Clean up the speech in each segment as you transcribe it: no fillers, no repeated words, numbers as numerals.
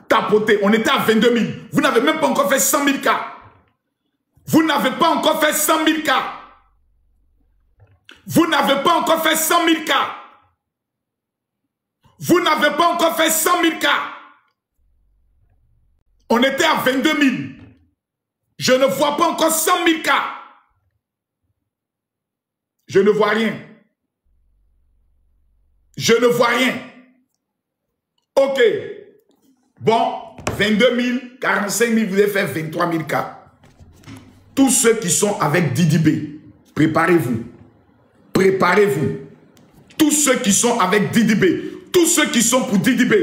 tapoter. On était à 22 000. Vous n'avez même pas encore fait 100 000 cas. Vous n'avez pas encore fait 100 000 cas. Vous n'avez pas encore fait 100 000 cas. Vous n'avez pas encore fait 100 000 cas. On était à 22 000. Je ne vois pas encore 100 000 cas. Je ne vois rien. Je ne vois rien. Ok. Bon, 22 000, 45 000, vous avez fait 23 000 cas. Tous ceux qui sont avec Didi B, préparez-vous. Préparez-vous. Tous ceux qui sont avec Didi B, tous ceux qui sont pour Didi B.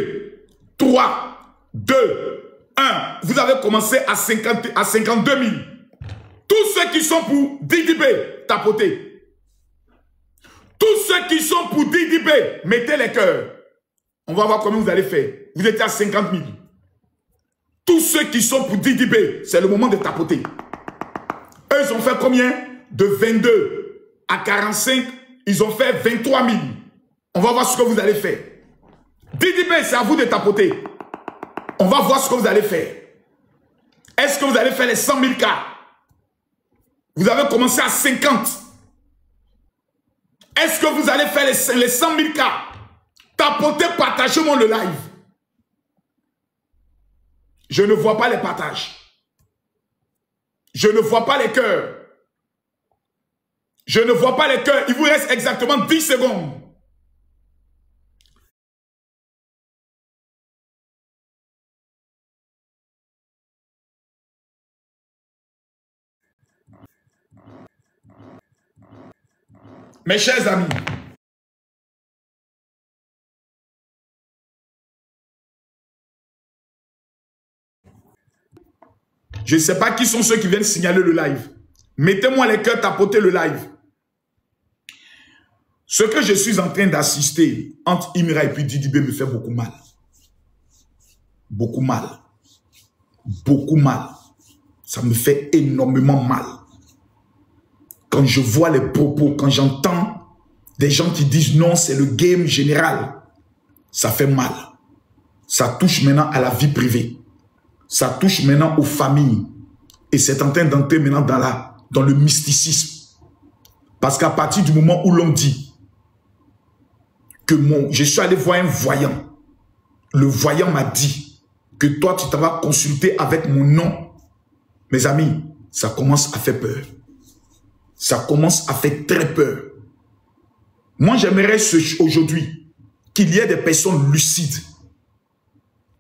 3, 2, 1. Vous avez commencé à 52 000. Tous ceux qui sont pour Didi B, tapotez. Tous ceux qui sont pour Didi B, mettez les cœurs. On va voir comment vous allez faire. Vous étiez à 50 000. Tous ceux qui sont pour Didi B, c'est le moment de tapoter. Eux, ils ont fait combien? De 22 à 45, ils ont fait 23 000. On va voir ce que vous allez faire. Didi B, c'est à vous de tapoter. On va voir ce que vous allez faire. Est-ce que vous allez faire les 100 000 cas? Vous avez commencé à 50. Est-ce que vous allez faire les 100 000 cas? Tapotez, partagez-moi le live. Je ne vois pas les partages. Je ne vois pas les cœurs. Je ne vois pas les cœurs. Il vous reste exactement 10 secondes. Mes chers amis, je ne sais pas qui sont ceux qui viennent signaler le live. Mettez-moi les cœurs, tapotez le live. Ce que je suis en train d'assister entre Imira et puis Didi B me fait beaucoup mal. Beaucoup mal. Beaucoup mal. Ça me fait énormément mal. Quand je vois les propos, quand j'entends des gens qui disent non, c'est le game général, ça fait mal. Ça touche maintenant à la vie privée. Ça touche maintenant aux familles. Et c'est en train d'entrer maintenant dans le mysticisme. Parce qu'à partir du moment où l'on dit que je suis allé voir un voyant, le voyant m'a dit que toi, tu t'en vas consulter avec mon nom. Mes amis, ça commence à faire peur. Ça commence à faire très peur. Moi, j'aimerais aujourd'hui qu'il y ait des personnes lucides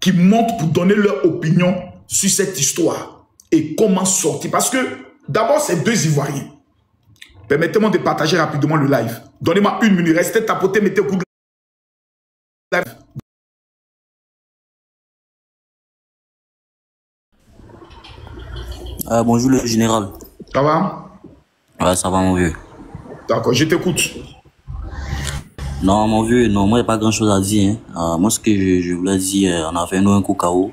qui montent pour donner leur opinion sur cette histoire et comment sortir. Parce que d'abord, c'est deux Ivoiriens. Permettez-moi de partager rapidement le live. Donnez-moi une minute. Restez tapoter, mettez au coup de live. Bonjour le général. Ça va? Ouais, ça va mon vieux. D'accord, je t'écoute. Non mon vieux, non, moi il n'y a pas grand chose à dire. Hein. Moi ce que je voulais dire, on a fait nous un coup KO.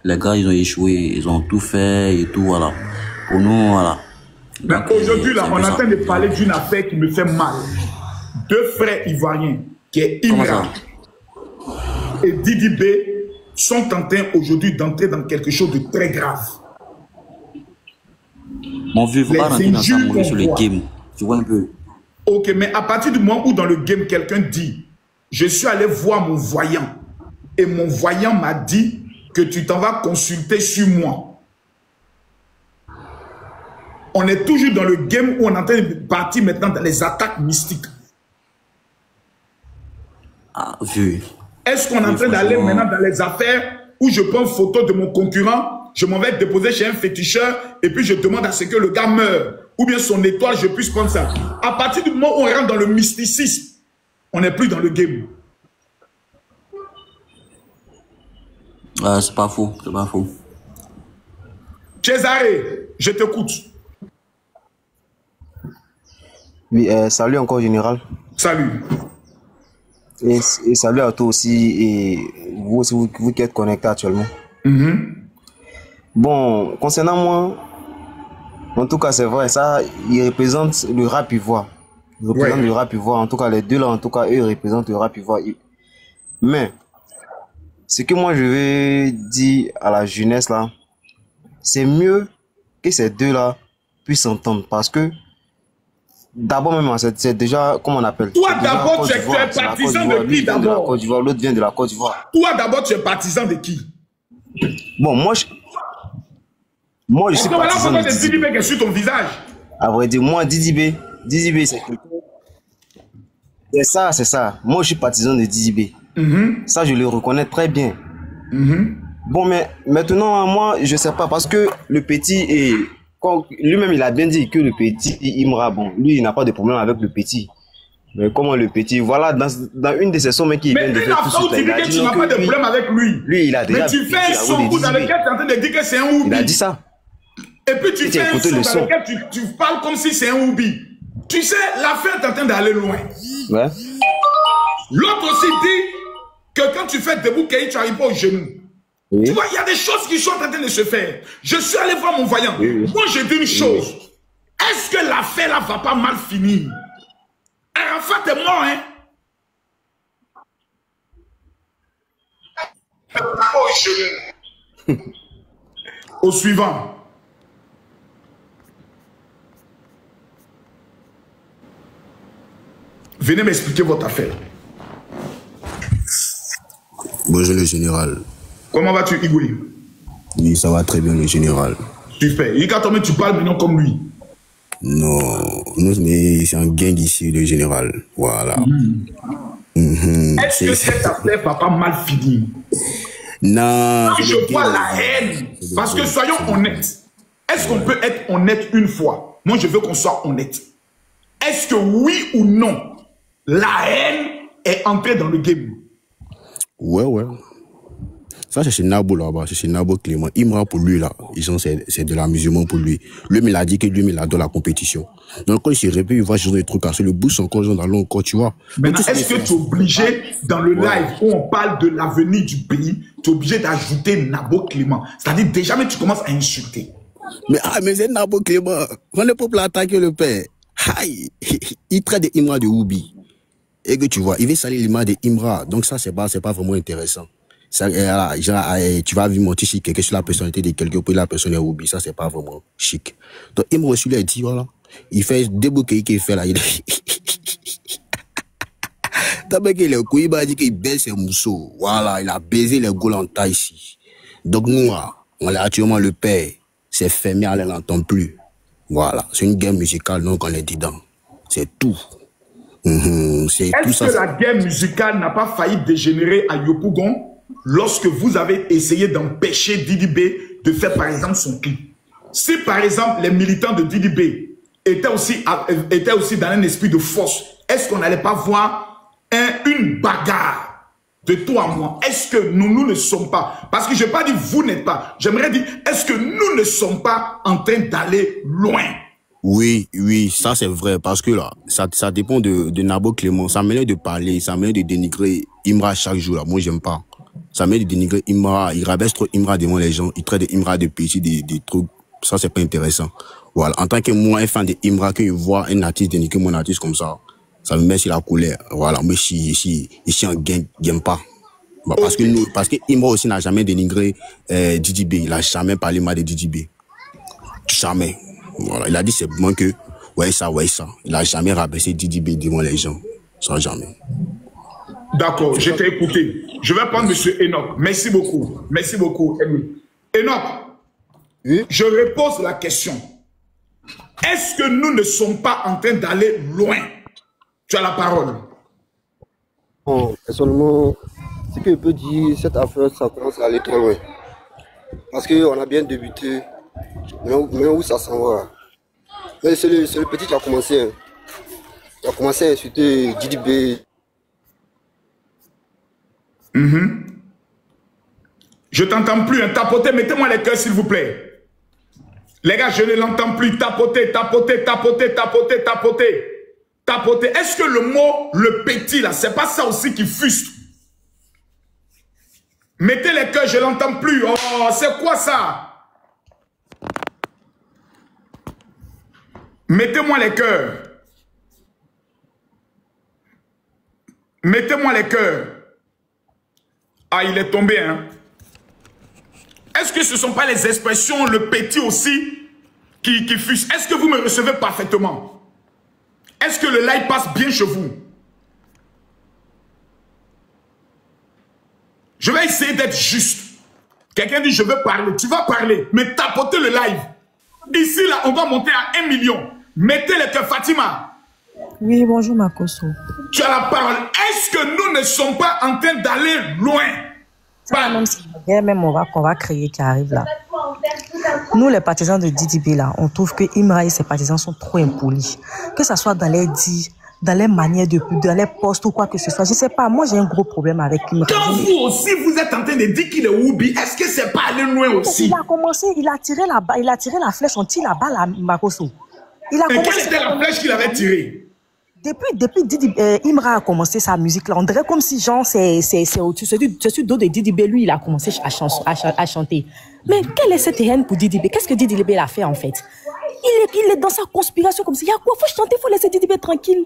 Les gars ils ont échoué, ils ont tout fait et tout, voilà. Pour nous, voilà. Mais aujourd'hui là, on est en train de parler d'une affaire qui me fait mal. Deux frères ivoiriens, qui est Imra et Didi B, sont en train aujourd'hui d'entrer dans quelque chose de très grave. Mon vieux, faut pas rentrer dans ça, mon vieux, sur les games. Tu vois un peu. Ok, mais à partir du moment où dans le game, quelqu'un dit, je suis allé voir mon voyant, et mon voyant m'a dit que tu t'en vas consulter sur moi. On est toujours dans le game où on est en train de partir maintenant dans les attaques mystiques. Ah, vieux. Est-ce qu'on est en train d'aller maintenant dans les affaires où je prends photo de mon concurrent, je m'en vais déposer chez un féticheur et puis je demande à ce que le gars meure ou bien son étoile, je puisse prendre ça. À partir du moment où on rentre dans le mysticisme, on n'est plus dans le game. C'est pas faux, c'est pas faux. Césaré, je t'écoute. Oui, salut encore, général. Salut. Et salut à toi aussi, et vous aussi, vous qui êtes connectés actuellement. Bon, concernant moi, en tout cas, c'est vrai, ça, il représente le rap ivoire. Il représente le rap ivoire. En tout cas, les deux là, en tout cas, eux, ils représentent le rap ivoire. Mais, Ce que moi je vais dire à la jeunesse là, c'est mieux que ces deux-là puissent s'entendre parce que d'abord même, c'est déjà, comment on appelle? Toi d'abord, tu es partisan de qui d'abord? L'autre vient de la Côte d'Ivoire. Toi d'abord, tu es partisan de qui? Bon, moi je suis partisan de Didi B qui est sur ton visage. À vrai dire, moi, Didi B, c'est ça. Moi, je suis partisan de Didi B. Ça, je le reconnais très bien. Bon, mais maintenant, moi, je sais pas, parce que le petit lui-même, il a bien dit que le petit Imra, bon, lui, il n'a pas de problème avec le petit. Mais comment le petit, voilà, dans une de ces sons qui vient de faire tout de suite, il a dit que tu n'as pas de problème avec lui. Lui, il a déjà. Mais tu fais un son dans lequel tu es en train de dire que c'est un Oubi. Il a dit ça. Et puis tu fais un son dans lequel tu parles comme si c'est un Oubi. Tu sais, l'affaire est en train d'aller loin. Ouais. L'autre aussi dit que quand tu fais debout, tu n'arrives pas au genou. Oui. Tu vois, il y a des choses qui sont en train de se faire. Je suis allé voir mon voyant. Oui. Moi, j'ai dit une chose. Est-ce que l'affaire là va pas mal finir? Arafat est mort, hein? Au suivant. Venez m'expliquer votre affaire. Bonjour le général. Comment vas-tu, Igoui? Oui, ça va très bien le général. Super. Ikatomé, tu parles maintenant comme lui. Non, mais c'est un gang ici, le général. Voilà. Est-ce que cette affaire va pas mal finir? Non. Quand je vois la haine, parce que soyons honnêtes, est-ce qu'on peut être honnête une fois? Moi, je veux qu'on soit honnête. Est-ce que oui ou non, la haine est entrée dans le game? Ouais. Ça, c'est chez Nabo là-bas, c'est chez Nabo Clément. Imra pour lui là, c'est de l'amusement pour lui. Lui, il a dit que lui, il adore la compétition. Donc quand il s'est répété, il va jouer des trucs, le boost encore, dans l'eau encore, tu vois. Maintenant, est-ce que tu es obligé, dans le live où on parle de l'avenir du pays, tu es obligé d'ajouter Nabo Clément? C'est-à-dire, déjà, mais tu commences à insulter. Mais c'est Nabo Clément. Quand le peuple a attaqué le père, il traite de Imra de Oubi. Et que tu vois, il veut salir l'image de Imra. Donc ça, c'est pas vraiment intéressant. Ça, tu vas vivre monter chic quelque sur la personnalité de quelqu'un pour la personne est Oubi. Ça, c'est pas vraiment chic. Donc, Imra aussi, il a dit, voilà. Il fait des bouquets qu'il fait là. T'as vu qu'il a dit qu'il baisse ses mousseaux. Voilà, il a baisé les gaules en taille ici. Donc, nous, on a actuellement le père. C'est fermé, on ne l'entend plus. Voilà. C'est une guerre musicale, donc on est dedans. C'est tout. Est-ce que la guerre musicale n'a pas failli dégénérer à Yopougon lorsque vous avez essayé d'empêcher Didi B de faire par exemple son clip? Si par exemple les militants de Didi B étaient aussi dans un esprit de force, est-ce qu'on n'allait pas voir une bagarre de toi à moi? Est-ce que nous ne sommes pas, parce que je n'ai pas dit vous n'êtes pas, j'aimerais dire, est-ce que nous ne sommes pas en train d'aller loin? Oui, ça c'est vrai, parce que là, ça dépend de Nabo Clément. Ça m'aide de parler, ça m'aide de dénigrer Imra chaque jour, là. Moi, j'aime pas. Ça m'aide de dénigrer Imra, il rabaisse trop Imra devant les gens, il traite Imra de petits, des trucs. Ça, c'est pas intéressant. Voilà. En tant que moi, un fan de Imra, quand je vois un artiste dénigrer mon artiste comme ça me met sur la colère. Voilà. Moi, ici en gang, j'aime pas. Bah, parce que Imra aussi n'a jamais dénigré Didi B. Il a jamais parlé mal de Didi B. Jamais. Voilà, il a dit simplement que, ouais ça. Il n'a jamais rabaissé Didi B devant les gens. Ça, jamais. D'accord, je t'ai écouté. Je vais prendre M. Enoch. Merci beaucoup. Merci beaucoup, Enoch, oui? Je repose la question. Est-ce que nous ne sommes pas en train d'aller loin? Tu as la parole. Bon, personnellement, ce que je peux dire, cette affaire, ça commence à aller trop loin. Parce qu'on a bien débuté. Mais où ça s'en va? Mais c'est le petit qui a commencé. Hein. Il a commencé à insulter Didi B. Je t'entends plus, hein. Tapotez, mettez-moi les cœurs s'il vous plaît. Les gars, je ne l'entends plus. Tapotez. Est-ce que le mot le petit là, c'est pas ça aussi qui fruste? Mettez les cœurs, je ne l'entends plus. Oh, c'est quoi ça? Mettez-moi les cœurs. Mettez-moi les cœurs. Ah, il est tombé, hein. Est-ce que ce ne sont pas les expressions, le petit aussi, qui fusent? Est-ce que vous me recevez parfaitement? Est-ce que le live passe bien chez vous? Je vais essayer d'être juste. Quelqu'un dit, je veux parler. Tu vas parler, mais tapotez le live. Ici, là, on va monter à 1 million. Mettez le cœur, Fatima. Oui, bonjour, Makosso. Tu as la parole. Est-ce que nous ne sommes pas en train d'aller loin? Même si même qu'on va créer qui arrive là. Nous, les partisans de Didi là, on trouve que Imra et ses partisans sont trop impolis. Que ce soit dans les dits, dans les manières de dans les postes ou quoi que ce soit. Je sais pas, moi j'ai un gros problème avec Imra. Quand vous aussi, vous êtes en train de dire qu'il est Woubi, est-ce que c'est pas aller loin aussi? Il a commencé, il a tiré la flèche, on tire la balle à Makosso. Et quelle était la flèche qu'il avait tirée? Depuis Didi, Imra a commencé sa musique là, on dirait comme si genre c'est sur dos de Didi B, lui il a commencé à chanter. Mais quelle est cette haine pour Didi B? Qu'est-ce que Didi B a fait en fait? Il est dans sa conspiration comme ça. Il y a quoi? Faut chanter, faut laisser Didi B tranquille.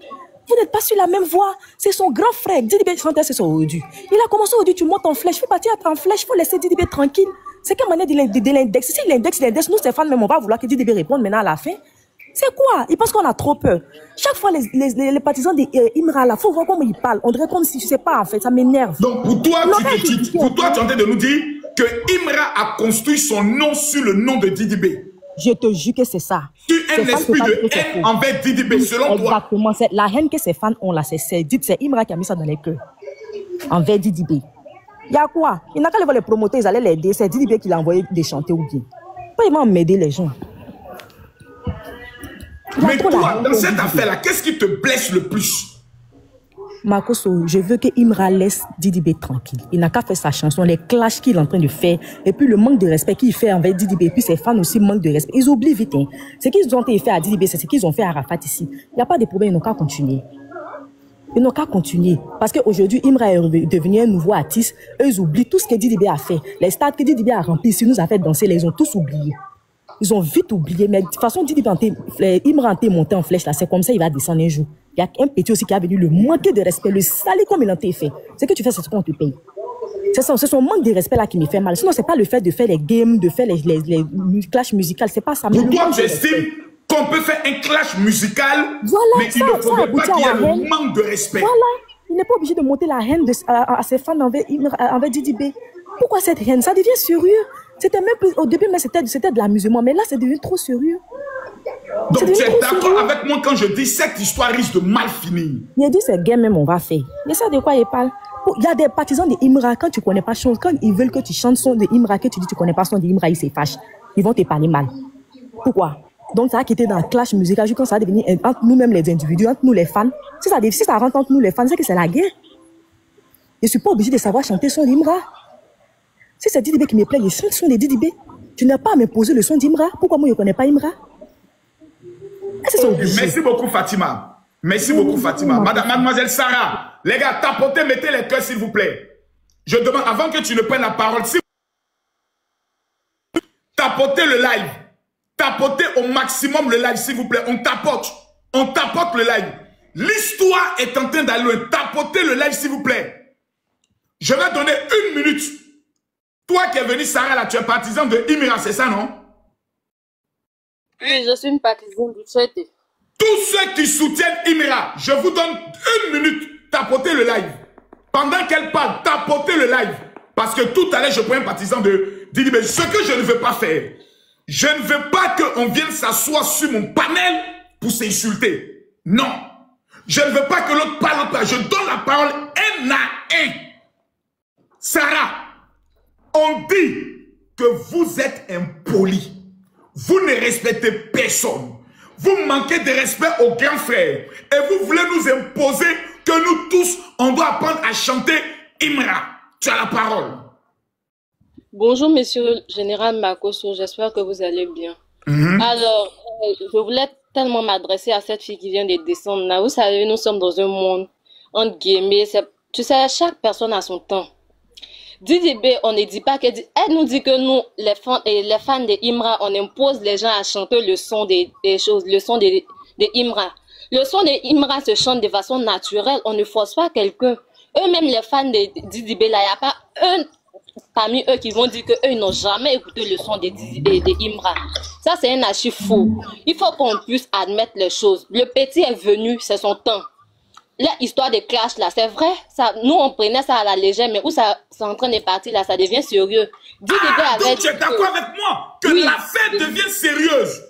Vous n'êtes pas sur la même voie. C'est son grand frère. Didi B chantait, c'est son Odu. Il a commencé Odu, tu montes en flèche, faut partir en flèche, faut laisser Didi B tranquille. C'est quelle manière de l'index? Si l'index, nous c'est fans, même on va vouloir que Didi B réponde maintenant à la fin. C'est quoi? Ils pensent qu'on a trop peur. Chaque fois, les partisans d'Imra, là, faut voir comment ils parlent. On dirait comme si, je sais pas, en fait, ça m'énerve. Donc, pour toi, tu es en train de nous dire que Imra a construit son nom sur le nom de Didi B. Je te jure que c'est ça. Tu es un esprit de haine envers Didi B, selon toi. Exactement. La haine que ces fans ont là, c'est Imra qui a mis ça dans les cœurs. Envers Didi B. Il y a quoi? Il n'a qu'à aller voir les promoteurs, ils allaient l'aider. C'est Didi B qui l'a envoyé des chanter ou bien. Pas vraiment m'aider les gens. Mais toi, dans cette affaire-là, qu'est-ce qui te blesse le plus? Makosso, je veux que Imra laisse Didi B tranquille. Il n'a qu'à faire sa chanson, les clashs qu'il est en train de faire, et puis le manque de respect qu'il fait envers Didi B, et puis ses fans aussi manquent de respect. Ils oublient vite. Hein. Ce qu'ils ont fait à Didi B, c'est ce qu'ils ont fait à Rafat ici. Il n'y a pas de problème, ils n'ont qu'à continuer. Ils n'ont qu'à continuer. Parce qu'aujourd'hui, Imra est devenu un nouveau artiste. Eux, ils oublient tout ce que Didi B a fait. Les stades que Didi B a remplis, s'il nous a fait danser, ils ont tous oublié. Ils ont vite oublié, mais de toute façon, Imra a monté en flèche là, c'est comme ça, il va descendre un jour. Il y a un petit aussi qui a venu le manquer de respect, le saler comme il a été fait. Ce que tu fais, c'est ce qu'on te paye. C'est son manque de respect là qui me fait mal. Sinon, c'est pas le fait de faire les games, de faire les clashs musicaux, c'est pas ça. Pour toi, tu estimes qu'on peut faire un clash musical, voilà, mais il ne faudrait pas qu'il y ait le manque de respect. Voilà, il n'est pas obligé de monter la haine à ses fans envers Didi B. Pourquoi cette haine? Ça devient sérieux. C'était même plus, au début, mais c'était de l'amusement, mais là, c'est devenu trop sérieux. Donc, tu es d'accord avec moi quand je dis cette histoire risque de mal finir? Il a dit, c'est game même, on va faire. Mais ça, de quoi il parle? Il y a des partisans de Imra, quand tu connais pas chose, quand ils veulent que tu chantes son de Imra, que tu dis tu connais pas son de Imra, ils se fâchent. Ils vont te parler mal. Pourquoi? Donc, ça a quitté dans le clash musical, quand ça a devenu entre nous-mêmes les individus, entre nous les fans. Si ça rentre entre nous les fans, c'est que c'est la guerre. Je suis pas obligé de savoir chanter son d'Imra. Si c'est Didi B qui me plaît, je chante son de Didi B. Tu n'as pas à m'imposer le son d'Imra. Pourquoi moi je ne connais pas Imra? Merci beaucoup Fatima. Merci beaucoup Fatima. Mademoiselle Sarah, les gars, tapotez, mettez les cœurs s'il vous plaît. Je demande, avant que tu ne prennes la parole, si tapotez le live. Tapotez au maximum le live s'il vous plaît. On tapote le live. L'histoire est en train d'aller loin. Tapotez le live s'il vous plaît. Je vais donner 1 minute. Toi qui es venu, Sarah, là, tu es partisan de Imra, c'est ça, non? Oui, je suis une partisane du traité. Tous ceux qui soutiennent Imra, je vous donne 1 minute, tapotez le live. Pendant qu'elle parle, tapotez le live. Parce que tout à l'heure, je prends un partisan de Didi B. Ce que je ne veux pas faire, je ne veux pas qu'on vienne s'asseoir sur mon panel pour s'insulter. Non. Je ne veux pas que l'autre parle. Je donne la parole un à un. Sarah, on dit que vous êtes impoli. Vous ne respectez personne. Vous manquez de respect aux grands frères. Et vous voulez nous imposer que nous tous, on doit apprendre à chanter Imra. Tu as la parole. Bonjour, monsieur le général Makosso. J'espère que vous allez bien. Alors, je voulais tellement m'adresser à cette fille qui vient de descendre là. Vous savez, nous sommes dans un monde, entre guillemets, tu sais, chaque personne a son temps. Didi B, on ne dit pas qu'elle nous dit que nous, les fans de Imra, on impose les gens à chanter le son des choses, le son de Imra. Le son de Imra se chante de façon naturelle, on ne force pas quelqu'un. Eux-mêmes, les fans de Didi B, là, il n'y a pas un parmi eux qui vont dire qu'eux, ils n'ont jamais écouté le son de Imra. Ça, c'est un archi faux. Il faut qu'on puisse admettre les choses. Le petit est venu, c'est son temps. L'histoire de clash, là, c'est vrai. Ça, nous, on prenait ça à la légère, mais où ça c'est en train de partir, là, ça devient sérieux. Donc tu es d'accord avec moi que l'affaire devient sérieuse.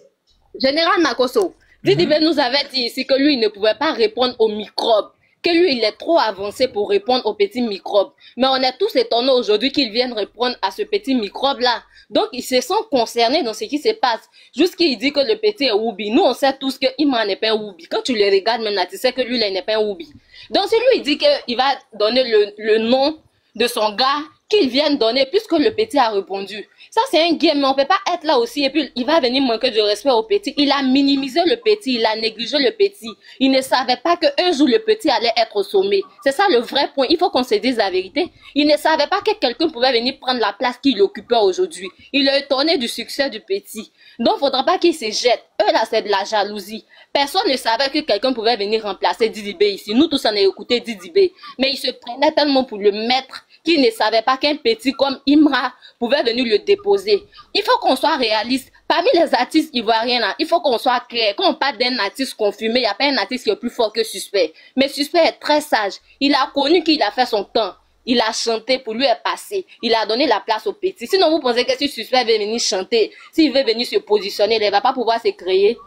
Général Makosso, Didi B nous avait dit ici que lui, il ne pouvait pas répondre aux microbes. Que lui, il est trop avancé pour répondre aux petits microbes. Mais on est tous étonnés aujourd'hui qu'il vienne répondre à ce petit microbe-là. Donc, ils se sont concernés dans ce qui se passe. Jusqu'il dit que le petit est Woubi. Nous, on sait tous que Imran n'est pas un Woubi. Quand tu le regardes maintenant, tu sais que lui, il n'est pas un Woubi. Donc, si lui, il dit qu'il va donner le nom de son gars, qu'il vienne donner, puisque le petit a répondu. Ça, c'est un game, mais on ne peut pas être là aussi. Et puis, il va venir manquer de respect au petit. Il a minimisé le petit, il a négligé le petit. Il ne savait pas qu'un jour, le petit allait être au sommet. C'est ça le vrai point. Il faut qu'on se dise la vérité. Il ne savait pas que quelqu'un pouvait venir prendre la place qu'il occupait aujourd'hui. Il est étonné du succès du petit. Donc, il ne faudra pas qu'il se jette. Eux, là, c'est de la jalousie. Personne ne savait que quelqu'un pouvait venir remplacer Didi B ici. Nous tous, on a écouté Didi B. Mais il se prenait tellement pour le maître qu'il ne savait pas qu'un petit comme Imra pouvait venir le déposer. Il faut qu'on soit réaliste. Parmi les artistes ivoiriens, là, il faut qu'on soit clair. Quand on parle d'un artiste confirmé, il n'y a pas un artiste qui est plus fort que Suspect. Mais Suspect est très sage. Il a connu qu'il a fait son temps. Il a chanté, pour lui est passé. Il a donné la place au petit. Sinon, vous pensez que si Suspect veut venir chanter, s'il veut venir se positionner, il ne va pas pouvoir se créer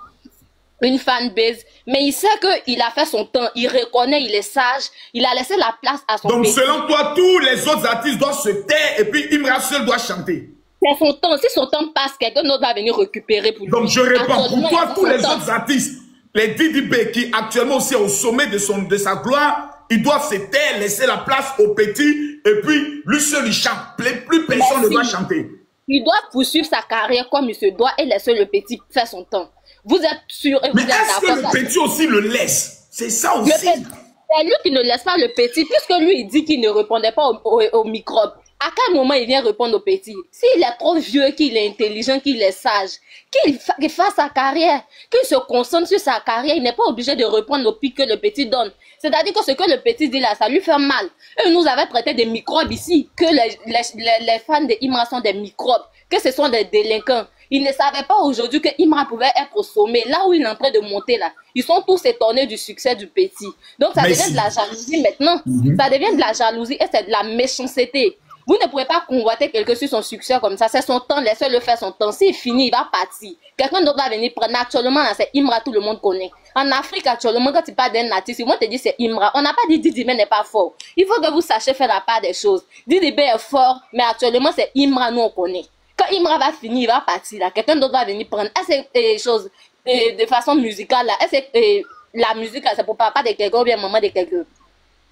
une fanbase, mais il sait qu'il a fait son temps, il reconnaît, il est sage, il a laissé la place à son Donc petit. selon toi, tous les autres artistes doivent se taire et puis Imra seul doit chanter. C'est son temps, si son temps passe, quelqu'un d'autre va venir récupérer pour lui. Donc je réponds, pour toi, tous les autres artistes, les Didi B qui actuellement aussi au sommet de sa gloire, ils doivent se taire, laisser la place au petit et puis lui seul il chante, plus personne ne doit chanter. Il doit poursuivre sa carrière comme il se doit et laisser le petit faire son temps. Vous êtes sûr et vous êtes d'accord. Mais est-ce que le petit aussi le laisse? C'est ça aussi. C'est lui qui ne laisse pas le petit, puisque lui, il dit qu'il ne répondait pas aux microbes. À quel moment il vient répondre au petit? S'il est trop vieux, qu'il est intelligent, qu'il est sage, qu'il fasse sa carrière, qu'il se concentre sur sa carrière, il n'est pas obligé de répondre au pic que le petit donne. C'est-à-dire que ce que le petit dit là, ça lui fait mal. Eux nous avaient traité des microbes ici, que les fans de Imra sont des microbes, que ce sont des délinquants. Ils ne savaient pas aujourd'hui que Imra pouvait être au sommet, là où il est en train de monter là. Ils sont tous étonnés du succès du petit. Donc ça devient de la jalousie maintenant. Ça devient de la jalousie et c'est de la méchanceté. Vous ne pouvez pas convoiter quelqu'un sur son succès comme ça. C'est son temps, laissez-le faire son temps. S'il finit, il va partir. Quelqu'un d'autre va venir prendre. Actuellement, c'est Imra, tout le monde connaît. En Afrique, actuellement, quand tu parles d'un artiste, ils vont te dire c'est Imra. On n'a pas dit Didi B n'est pas fort. Il faut que vous sachiez faire la part des choses. Didi B est fort, mais actuellement, c'est Imra, nous on connaît. Quand Imra va finir, il va partir là. Quelqu'un d'autre va venir prendre. Est-ce que les choses de façon musicale là, est-ce que la musique là, c'est pour papa de quelqu'un ou bien maman de quelqu'un?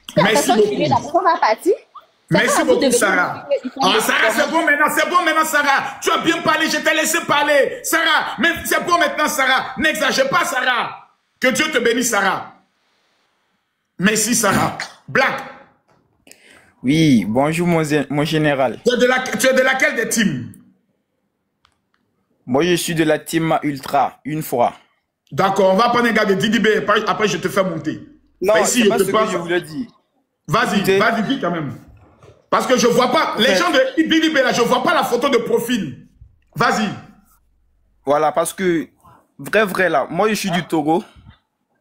Si la personne finit, la personne va partir. Merci beaucoup, Sarah. Ah, Sarah, c'est bon maintenant, Sarah. Tu as bien parlé, je t'ai laissé parler. Sarah, mais c'est bon maintenant, Sarah. N'exagère pas, Sarah. Que Dieu te bénisse, Sarah. Merci, Sarah. Black. Oui, bonjour, mon général. Tu es de laquelle des teams? Moi, je suis de la team Ultra, une fois. D'accord, on va prendre un gars de Didi B. Après, je te fais monter. Non, c'est pas ce que je voulais dire. Vas-y, dis quand même. Parce que je ne vois pas, les gens de Didi B là, je ne vois pas la photo de profil. Vas-y. Voilà, parce que, vrai là, moi je suis du Togo,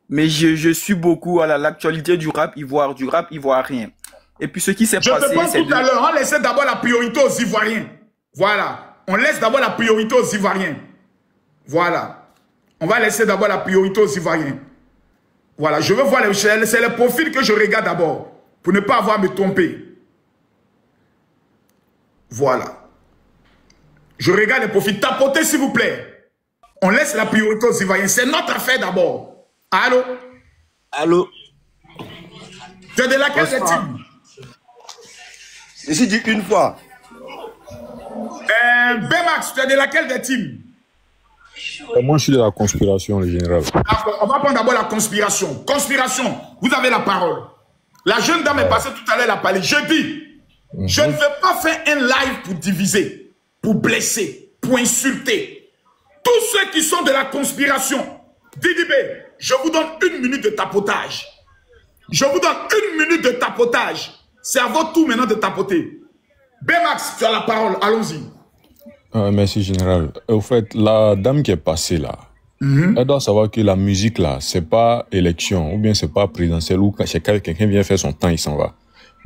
mais je suis beaucoup à l'actualité du rap ivoirien. Et puis ce qui s'est passé... Je te pense tout à l'heure, on laissait d'abord la priorité aux Ivoiriens. Voilà. On laisse d'abord la priorité aux Ivoiriens. Voilà. On va laisser d'abord la priorité aux Ivoiriens. Voilà, je veux voir, c'est les profils que je regarde d'abord, pour ne pas avoir à me tromper. Voilà. Je regarde les profils. Tapotez, s'il vous plaît. On laisse la priorité aux Ivoiriens. C'est notre affaire d'abord. Allô? Allô? Tu es de laquelle des teams? Je suis dit une fois. Bmax, tu es de laquelle des teams? Moi, je suis de la conspiration, le général. D'accord, on va prendre d'abord la conspiration. Conspiration, vous avez la parole. La jeune dame est passée tout à l'heure, elle a parlé. Je dis, je ne vais pas faire un live pour diviser, pour blesser, pour insulter. Tous ceux qui sont de la conspiration, Didi B, je vous donne 1 minute de tapotage. Je vous donne 1 minute de tapotage. C'est à votre tour maintenant de tapoter. Bmax, tu as la parole. Allons-y. Merci, général. Au fait, la dame qui est passée là, elle doit savoir que la musique là, c'est pas élection, ou bien c'est pas présidentielle, ou quand quelqu'un vient faire son temps, il s'en va.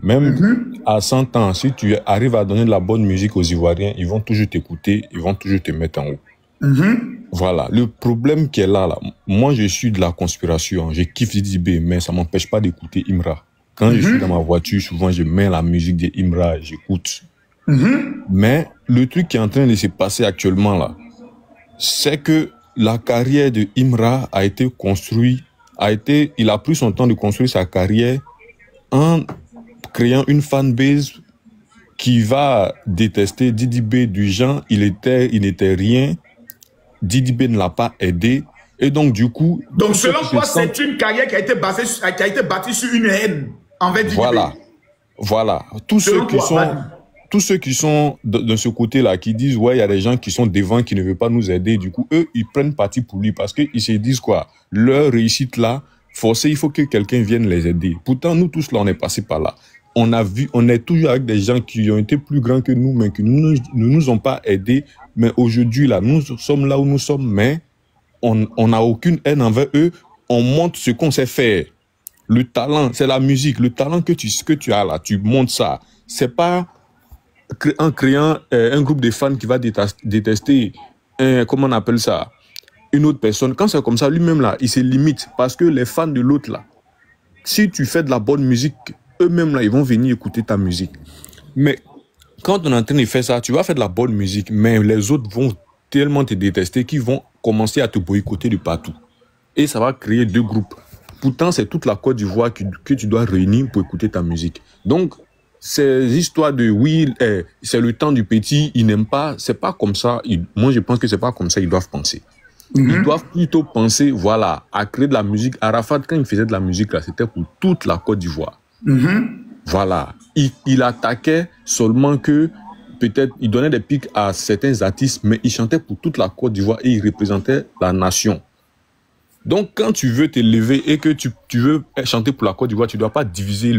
Même à 100 ans, si tu arrives à donner de la bonne musique aux Ivoiriens, ils vont toujours t'écouter, ils vont toujours te mettre en haut. Voilà. Le problème qui est là, moi je suis de la conspiration, je kiffe Didi, mais ça m'empêche pas d'écouter Imra. Quand je suis dans ma voiture, souvent je mets la musique de Imra, j'écoute. Mais le truc qui est en train de se passer actuellement là, c'est que la carrière de Imra a été construite, il a pris son temps de construire sa carrière en créant une fanbase qui va détester Didi B du genre, il n'était rien, Didi B ne l'a pas aidé, et donc du coup... Donc selon toi, c'est une carrière qui a été bâtie sur une haine envers Didi B. Voilà. Tous ceux qui sont de ce côté-là, qui disent, ouais, il y a des gens qui sont devant, qui ne veulent pas nous aider, du coup, eux, ils prennent parti pour lui, parce qu'ils se disent quoi? Leur réussite là, forcément, il faut que quelqu'un vienne les aider. Pourtant, nous tous là, on est passé par là. On est toujours avec des gens qui ont été plus grands que nous, mais qui ne nous ont pas aidés. Mais aujourd'hui, là, nous sommes là où nous sommes, mais on n'a aucune haine envers eux. On montre ce qu'on sait faire. Le talent, c'est la musique. Le talent que tu as là, tu montres ça. C'est pas en créant un groupe de fans qui va détester, comment on appelle ça, une autre personne. Quand c'est comme ça, lui-même là, il se limite. Parce que les fans de l'autre là, si tu fais de la bonne musique, eux-mêmes là, ils vont venir écouter ta musique. Mais quand on est en train de faire ça, tu vas faire de la bonne musique, mais les autres vont tellement te détester qu'ils vont commencer à te boycotter de partout. Et ça va créer 2 groupes. Pourtant, c'est toute la Côte d'Ivoire que tu dois réunir pour écouter ta musique. Donc, ces histoires de oui, c'est le temps du petit, ils n'aiment pas, c'est pas comme ça. Moi, je pense que c'est pas comme ça ils doivent penser. Ils doivent plutôt penser, voilà, à créer de la musique. Arafat, quand il faisait de la musique, là, c'était pour toute la Côte d'Ivoire. Voilà. Il attaquait seulement que, peut-être, il donnait des pics à certains artistes, mais il chantait pour toute la Côte d'Ivoire et il représentait la nation. Donc, quand tu veux t'élever et que tu veux chanter pour la Côte d'Ivoire, tu ne dois pas diviser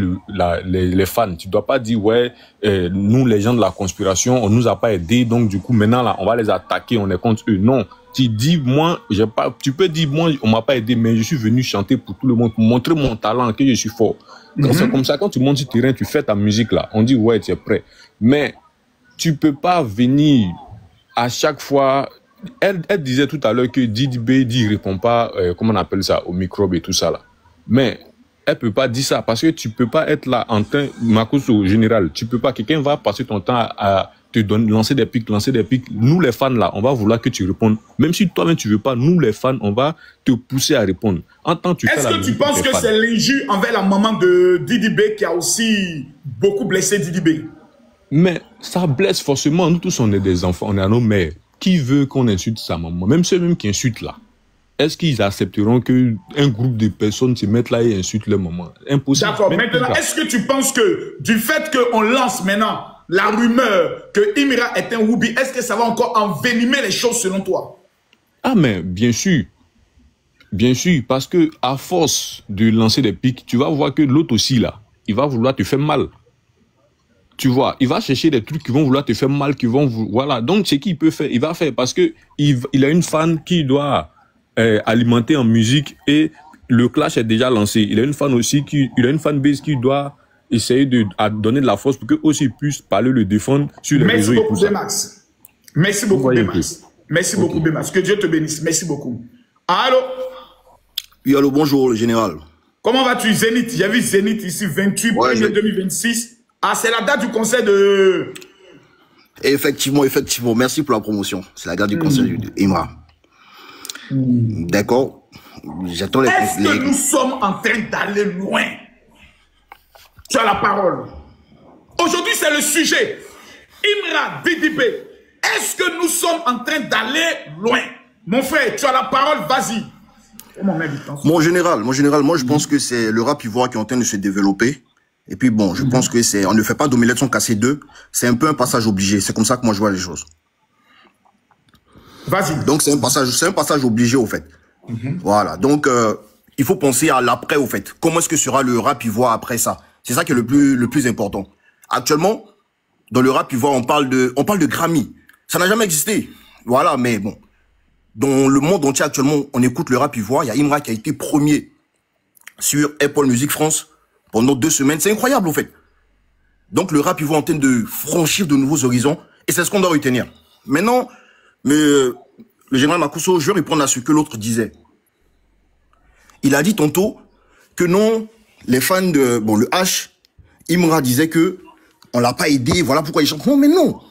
les fans. Tu ne dois pas dire, ouais, nous, les gens de la conspiration, on ne nous a pas aidés, donc du coup, maintenant, là, on va les attaquer, on est contre eux. Non. Tu dis, moi, tu peux dire, moi, on ne m'a pas aidé, mais je suis venu chanter pour tout le monde, pour montrer mon talent, que je suis fort. Quand c'est comme ça, quand tu montes sur le terrain, tu fais ta musique, là, on dit, ouais, tu es prêt. Mais tu ne peux pas venir à chaque fois... Elle disait tout à l'heure que Didi B il répond pas, comment on appelle ça, aux microbes et tout ça là. Mais elle peut pas dire ça parce que tu peux pas être là en train, Makosso général, tu peux pas, quelqu'un va passer ton temps à te lancer des pics. Nous les fans là, on va vouloir que tu répondes. Même si toi-même tu veux pas, nous les fans, on va te pousser à répondre. Est-ce que tu penses que c'est l'injure envers la maman de Didi B qui a aussi beaucoup blessé Didi B? Mais ça blesse forcément. Nous tous on est des enfants, on est à nos mères. Qui veut qu'on insulte sa maman? Même ceux-mêmes qui insultent là. Est-ce qu'ils accepteront qu'un groupe de personnes se mettent là et insultent leur maman? Impossible. D'accord. Maintenant, est-ce que tu penses que du fait qu'on lance maintenant la rumeur que Imra est un Woubi, est-ce que ça va encore envenimer les choses selon toi? Ah mais bien sûr. Bien sûr. Parce que à force de lancer des pics, tu vas voir que l'autre aussi là, il va vouloir te faire mal. Tu vois, il va chercher des trucs qui vont vouloir te faire mal, qui vont... Voilà, donc c'est qu'il peut faire, il va faire parce que il a une fan qui doit alimenter en musique et le clash est déjà lancé. Il a une fan aussi, il a une fanbase qui doit essayer de donner de la force pour qu'eux aussi puissent parler, le défendre sur les réseaux. Merci beaucoup, Bmax. Merci beaucoup, Bmax. Merci beaucoup, Bmax. Que Dieu te bénisse. Merci beaucoup. Allô? Oui, allô, bonjour, le général. Comment vas-tu, Zénith? J'ai vu Zénith ici, 28 juillet 2026. Ah, c'est la date du concert de... Effectivement. Merci pour la promotion. C'est la date du concert de Imra. D'accord. J'attends les... Est-ce que nous sommes en train d'aller loin? Tu as la parole. Aujourd'hui, c'est le sujet. Imra, Didi B. Est-ce que nous sommes en train d'aller loin? Mon frère, tu as la parole, vas-y. Mon général, moi je pense que c'est le rap ivoire qui est en train de se développer. Et puis bon, je pense que c'est, on ne fait pas d'omelette sans casser deux. C'est un peu un passage obligé. C'est comme ça que moi je vois les choses. Vas-y. Donc c'est un passage obligé au fait. Voilà. Donc il faut penser à l'après, au fait. Comment est-ce que sera le rap ivoire après ça? C'est ça qui est le plus important. Actuellement, dans le rap ivoire, on parle de Grammy. Ça n'a jamais existé. Voilà, mais bon. Dans le monde entier, actuellement, on écoute le rap ivoire. Il y a Imra qui a été premier sur Apple Music France pendant 2 semaines. C'est incroyable, au fait. Donc, le rap ivoire est en train de franchir de nouveaux horizons. Et c'est ce qu'on doit retenir. Maintenant, le général Makosso, je vais répondre à ce que l'autre disait. Il a dit tantôt que non, les fans de, bon, le H, Imra disait que on l'a pas aidé, voilà pourquoi il chante. Non, mais non.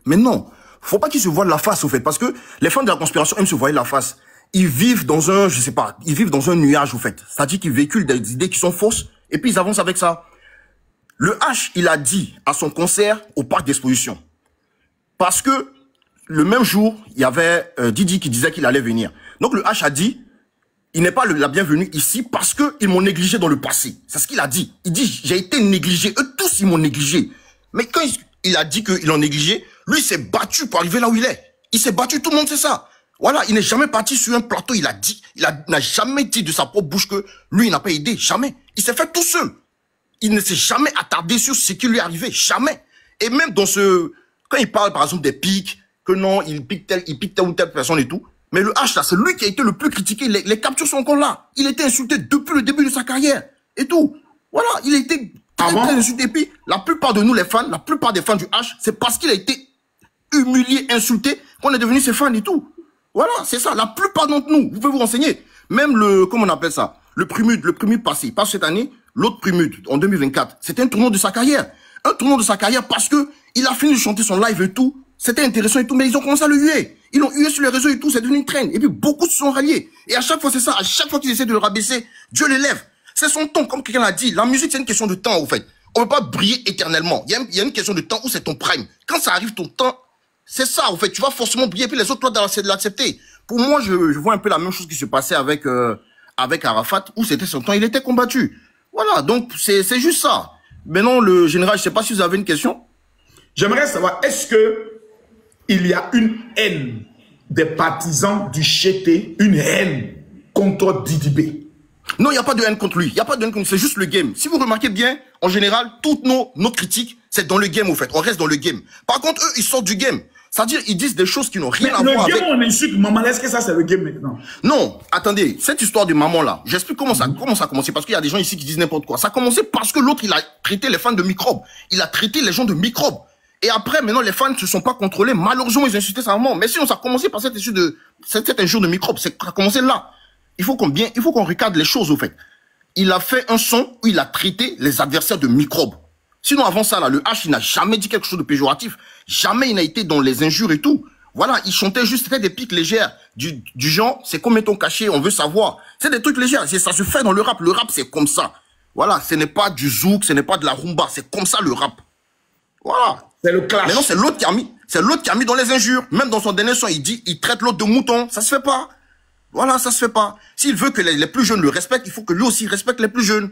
Mais non. Faut pas qu'ils se voient de la face, au fait, parce que les fans de la conspiration aiment se voir de la face. Ils vivent dans un, je sais pas, ils vivent dans un nuage, au fait. C'est-à-dire qu'ils véhiculent des idées qui sont fausses, et puis ils avancent avec ça. Le H, il a dit à son concert au parc d'exposition. Parce que, le même jour, il y avait Didi qui disait qu'il allait venir. Donc le H a dit, il n'est pas la bienvenue ici parce que ils m'ont négligé dans le passé. C'est ce qu'il a dit. Il dit, j'ai été négligé. Eux tous, ils m'ont négligé. Mais quand il a dit qu'ils l'ont négligé, lui, il s'est battu pour arriver là où il est. Il s'est battu, tout le monde sait ça. Voilà, il n'est jamais parti sur un plateau, il a dit, n'a jamais dit de sa propre bouche que lui, il n'a pas aidé. Jamais. Il s'est fait tout seul. Il ne s'est jamais attardé sur ce qui lui est arrivé. Jamais. Et même dans quand il parle, par exemple, des pics, que non, il pique telle ou telle personne et tout. Mais le H, là, c'est lui qui a été le plus critiqué. Les captures sont encore là. Il a été insulté depuis le début de sa carrière. Et tout. Voilà, il a été très insulté. Et puis, la plupart de nous, les fans, la plupart des fans du H, c'est parce qu'il a été humilié, insulté, qu'on est devenu ses fans et tout. Voilà, c'est ça. La plupart d'entre nous, vous pouvez vous renseigner. Même comment on appelle ça? Le Primude passé. Pas cette année, l'autre Primude, en 2024. C'était un tournant de sa carrière. Un tournant de sa carrière parce que il a fini de chanter son live et tout. C'était intéressant et tout, mais ils ont commencé à le huer. Ils l'ont hué sur les réseaux et tout, c'est devenu une traîne. Et puis beaucoup se sont ralliés. Et à chaque fois, c'est ça. À chaque fois qu'ils essaient de le rabaisser, Dieu l'élève. C'est son temps, comme quelqu'un l'a dit. La musique, c'est une question de temps, au fait. On ne peut pas briller éternellement. Il y a une question de temps où c'est ton prime. Quand ça arrive ton temps, c'est ça, au fait. Tu vas forcément briller, puis les autres, toi, de l'accepter. Pour moi, je vois un peu la même chose qui se passait avec Arafat, où c'était son temps, il était combattu. Voilà, donc c'est juste ça. Maintenant, le général, je ne sais pas si vous avez une question. J'aimerais savoir, est-ce que il y a une haine des partisans du Chété, une haine contre Didi B? Non, il n'y a pas de haine contre lui. Il n'y a pas de haine contre lui, c'est juste le game. Si vous remarquez bien, en général, toutes nos critiques, c'est dans le game, au fait. On reste dans le game. Par contre, eux, ils sortent du game. C'est-à-dire, ils disent des choses qui n'ont rien à voir avec... Le game, on insulte maman, est-ce que ça, c'est le game maintenant? Non, attendez, cette histoire de maman-là, j'explique comment ça a commencé, parce qu'il y a des gens ici qui disent n'importe quoi. Ça a commencé parce que l'autre, il a traité les fans de microbes. Il a traité les gens de microbes. Et après, maintenant, les fans ne se sont pas contrôlés. Malheureusement, ils ont insulté sa maman. Mais sinon, ça a commencé par cet injure de microbes. Ça a commencé là. Il faut qu'on regarde les choses, au fait. Il a fait un son où il a traité les adversaires de microbes. Sinon, avant ça, là, le H, il n'a jamais dit quelque chose de péjoratif. Jamais il n'a été dans les injures et tout. Voilà, il chantait juste, c'était des piques légères. Du genre, c'est combien ton cachet, on veut savoir. C'est des trucs légers. Ça se fait dans le rap. Le rap, c'est comme ça. Voilà, ce n'est pas du zouk, ce n'est pas de la rumba. C'est comme ça, le rap. Voilà. C'est le clash. Mais non, c'est l'autre qui a mis dans les injures. Même dans son dernier son, il traite l'autre de mouton. Ça se fait pas. Voilà, ça se fait pas. S'il veut que les plus jeunes le respectent, il faut que lui aussi respecte les plus jeunes.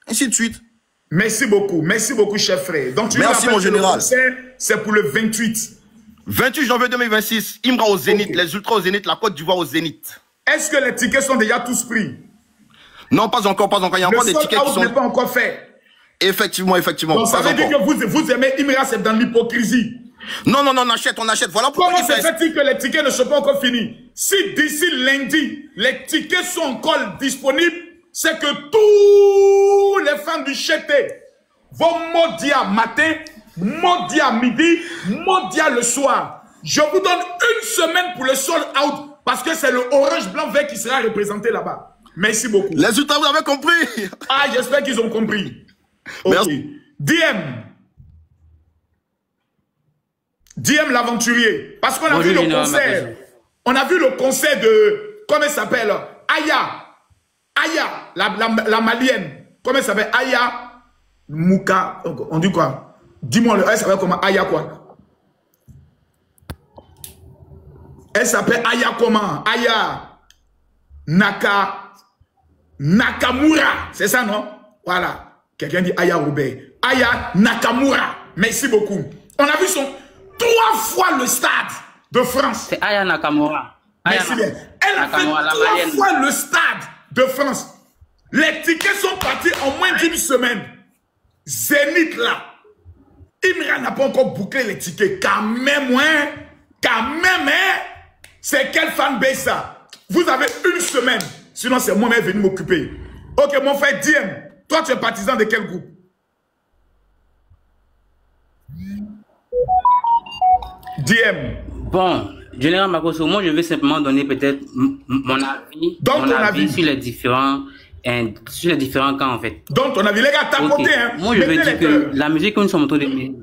Ainsi de suite. Merci beaucoup, chef frère. Donc, merci, mon général. C'est pour le 28. 28 janvier 2026, Imra au Zénith, okay. Les Ultras au Zénith, la Côte d'Ivoire au Zénith. Est-ce que les tickets sont déjà tous pris? Non, pas encore. Il y a encore des tickets qui sont... n'est pas encore fait. Effectivement. Donc, ça veut dire que vous aimez Imra, c'est dans l'hypocrisie. Non, on achète. Voilà pourquoi. Comment se fait-il que les tickets ne sont pas encore finis? Si d'ici lundi, les tickets sont encore disponibles, c'est que tous les fans du Chété vont maudir matin, maudir midi, maudir le soir. Je vous donne une semaine pour le sold out parce que c'est le orange, blanc, vert qui sera représenté là-bas. Merci beaucoup. Les Ultras, vous avez compris? Ah, j'espère qu'ils ont compris. Ok. DM l'aventurier. Parce qu'on a vu le concert. On a vu le concert de... Comment elle s'appelle? Aya, la malienne. Comment elle s'appelle? Aya Mouka. On dit quoi? Dis-moi, elle s'appelle comment? Aya quoi? Elle s'appelle Aya comment? Aya Nakamura. C'est ça, non? Voilà. Quelqu'un dit Aya Robert. Aya Nakamura. Merci beaucoup. On a vu 3 fois le stade de France. C'est Aya Nakamura. Merci bien. Elle a fait 3 fois le stade de France. Les tickets sont partis en moins d'une semaine. Zénith là. Imra n'a pas encore bouclé les tickets. Quand même, hein? Quand même, hein? C'est quelle fanbase ça? Vous avez une semaine. Sinon, c'est moi-même venu m'occuper. Ok, mon frère Diem. Toi, tu es partisan de quel groupe? Diem. Bon, Général Makosso, moi je vais simplement donner peut-être mon avis sur les différents camps en fait. Donc ton avis, les gars, t'as compté, hein? Moi je veux dire que la musique que nous sommes en train d'aimer.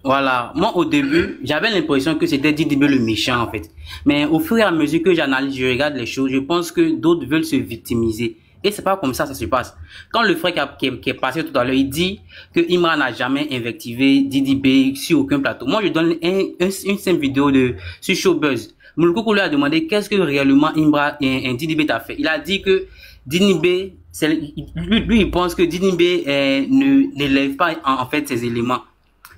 Voilà, moi au début, j'avais l'impression que c'était Didi B le méchant en fait. Mais au fur et à mesure que j'analyse, je regarde les choses, je pense que d'autres veulent se victimiser. Et c'est pas comme ça se passe. Quand le frère qui est passé tout à l'heure, il dit que Imra n'a jamais invectivé Didi B sur aucun plateau. Moi, je donne une simple vidéo sur Showbuzz. Moulkoukou lui a demandé qu'est-ce que réellement Imra et Didi B t'a fait. Il a dit que Didi B, lui, il pense que Didi B n'élève pas en fait ses éléments.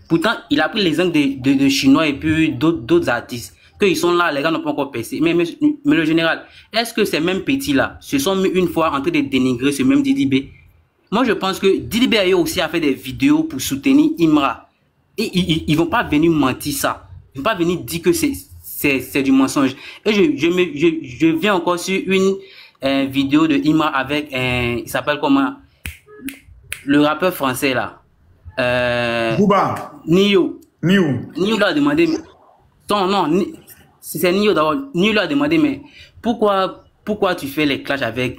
Pourtant, il a pris l'exemple de Chinois et puis d'autres artistes. Qu'ils sont là, les gars n'ont pas encore percé. Mais le général, est-ce que ces mêmes petits-là se sont mis une fois en train de dénigrer ce même Didi B? Moi, je pense que Didi B a eu aussi à faire des vidéos pour soutenir Imra. Et ils vont pas venir mentir ça. Ils vont pas venir dire que c'est du mensonge. Et je viens encore sur une vidéo de Imra avec il s'appelle comment? Le rappeur français là. Booba. Nio lui a demandé. Non, c'est Nio d'abord. Nio lui a demandé, mais pourquoi tu fais les clashs avec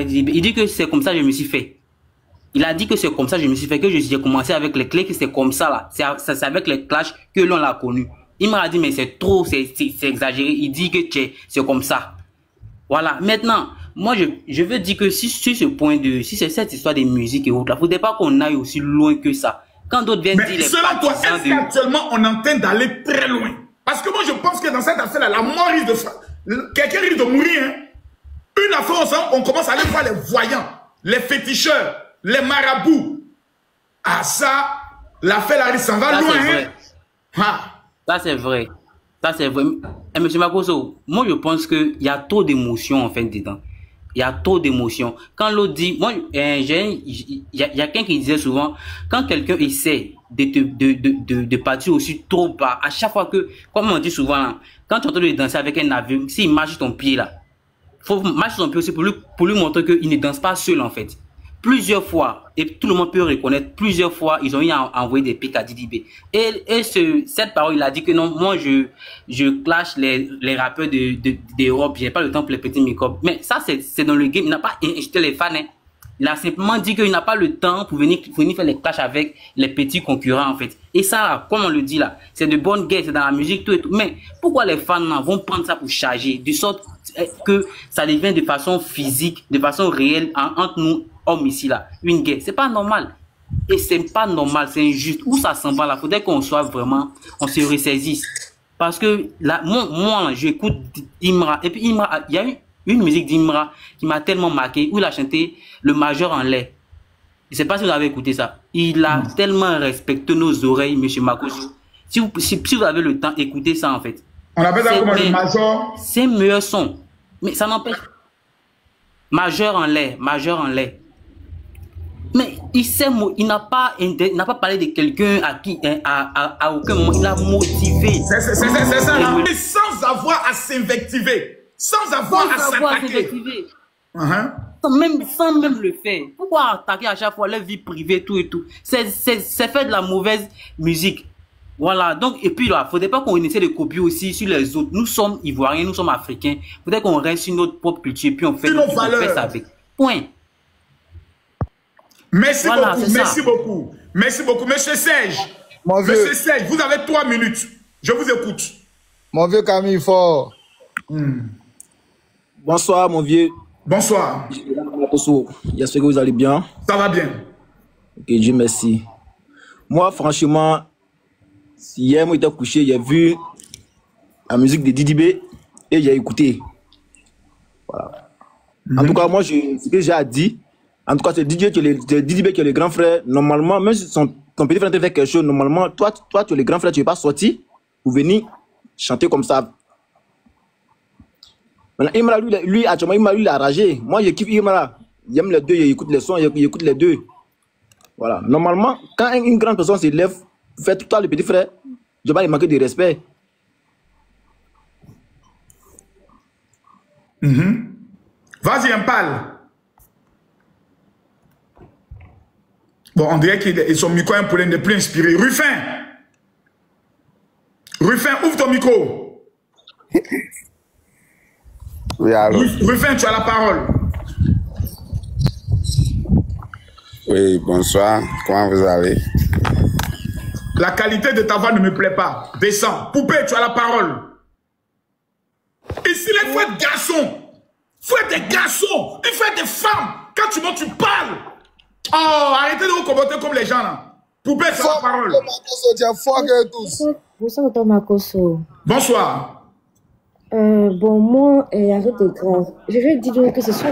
Didi B? Il dit que c'est comme ça que je me suis fait. Il a dit que c'est comme ça que je me suis fait, que j'ai commencé avec les clés, que c'est comme ça là. C'est avec les clashs que l'on l'a connu. Il m'a dit, mais c'est trop, c'est exagéré. Il dit que c'est comme ça. Voilà. Maintenant, moi, je veux dire que si c'est cette histoire de musique et autres, là, faudrait pas qu'on aille aussi loin que ça. Quand d'autres viennent dire les selon toi, est-ce qu'actuellement on est en train d'aller très loin? Parce que moi, je pense que dans cette affaire-là, la mort risque de... Quelqu'un risque de mourir, hein? Une affaire, on commence à aller voir les voyants, les féticheurs, les marabouts. Ah ça, l'affaire là, ça va loin, hein? Ça, c'est vrai. Ça, c'est vrai. Et monsieur Makosso, moi, je pense qu'il y a trop d'émotions, en fait, dedans. Il y a trop d'émotions. Quand l'autre dit, moi, il y a quelqu'un qui disait souvent, quand quelqu'un essaie de partir aussi trop bas, à chaque fois que, comme on dit souvent, là, quand tu es en train de danser avec un aveugle, s'il marche sur ton pied, là, faut marcher sur ton pied aussi pour lui montrer qu'il ne danse pas seul, en fait. Plusieurs fois, et tout le monde peut reconnaître, plusieurs fois, ils ont eu à envoyer des pics à Didi B. Et cette parole, il a dit que non, moi, je clash les rappeurs d'Europe, j'ai pas le temps pour les petits microbes. Mais ça, c'est dans le game, il n'a pas injecté les fans, hein. Il a simplement dit qu'il n'a pas le temps pour venir faire les clashs avec les petits concurrents, en fait. Et ça, comme on le dit là, c'est de bonne guerre, c'est dans la musique, tout et tout. Mais pourquoi les fans là, vont prendre ça pour charger, de sorte que ça devient de façon physique, de façon réelle, entre nous, hommes ici là, une guerre? C'est pas normal. Et c'est pas normal, c'est injuste. Où ça s'en va là? Faudrait qu'on soit vraiment, on se ressaisisse. Parce que là, moi, j'écoute Imra. Et puis Imra, il y a eu une musique d'Imra qui m'a tellement marqué, où il a chanté Le Major en lait. Je sais pas si vous avez écouté ça. Il a tellement respecté nos oreilles, monsieur Makosso. Si vous avez le temps, écoutez ça en fait. On appelle ça comment? Le Major? C'est meilleur son. Mais ça n'empêche. Major en lait, Major en lait. Mais il n'a pas parlé de quelqu'un à qui, à aucun moment, il a motivé. C'est ça, là. Et sans avoir à s'invectiver. Sans avoir à s'attaquer. Sans même le faire. Pourquoi attaquer à chaque fois leur vie privée, tout et tout? C'est faire de la mauvaise musique. Voilà. Donc, et puis là, faudrait pas qu'on essaie de copier aussi sur les autres. Nous sommes Ivoiriens, nous sommes Africains. Faudrait qu'on reste sur notre propre culture et puis on fait ça avec. Point. Merci beaucoup, merci beaucoup. Merci beaucoup. Monsieur Serge, Monsieur Serge, vous avez 3 minutes. Je vous écoute. Mon vieux Camille Fort. Bonsoir, mon vieux. Bonsoir. J'espère que vous allez bien. Ça va bien. Ok, Dieu merci. Moi, franchement, hier, moi, j'étais couché, j'ai vu la musique de Didi B et j'ai écouté. Voilà. En tout cas, moi, ce que j'ai à dire, en tout cas, c'est Didi B qui est le grand frère. Normalement, même si ton petit frère te fait quelque chose, normalement, toi, tu es le grand frère, tu n'es pas sorti pour venir chanter comme ça. Maintenant, Imra, lui, actuellement, Imra, lui, il a ragé. Moi, je kiffe Imra. J'aime les deux, j'écoute les sons, j'écoute les deux. Voilà. Normalement, quand une grande personne se lève, fait tout le temps le petit frère, je vais pas lui manquer de respect. Vas-y, Impal. Bon, on dirait que son micro n'est plus inspiré. Ruffin, ouvre ton micro. Oui, allô. Ruffin, tu as la parole. Oui, bonsoir. Comment vous allez? La qualité de ta voix ne me plaît pas. Descends. Poupée, tu as la parole. Ici, il faut être garçon. Il faut être des garçons. Il faut être des femmes. Quand tu montes, tu parles. Oh, arrêtez de vous comporter comme les gens là. Poupée, tu as la parole. Bonsoir, Dr Makosso. Bonsoir. Bon, moi, arrête de grave. Je vais dire que ce sont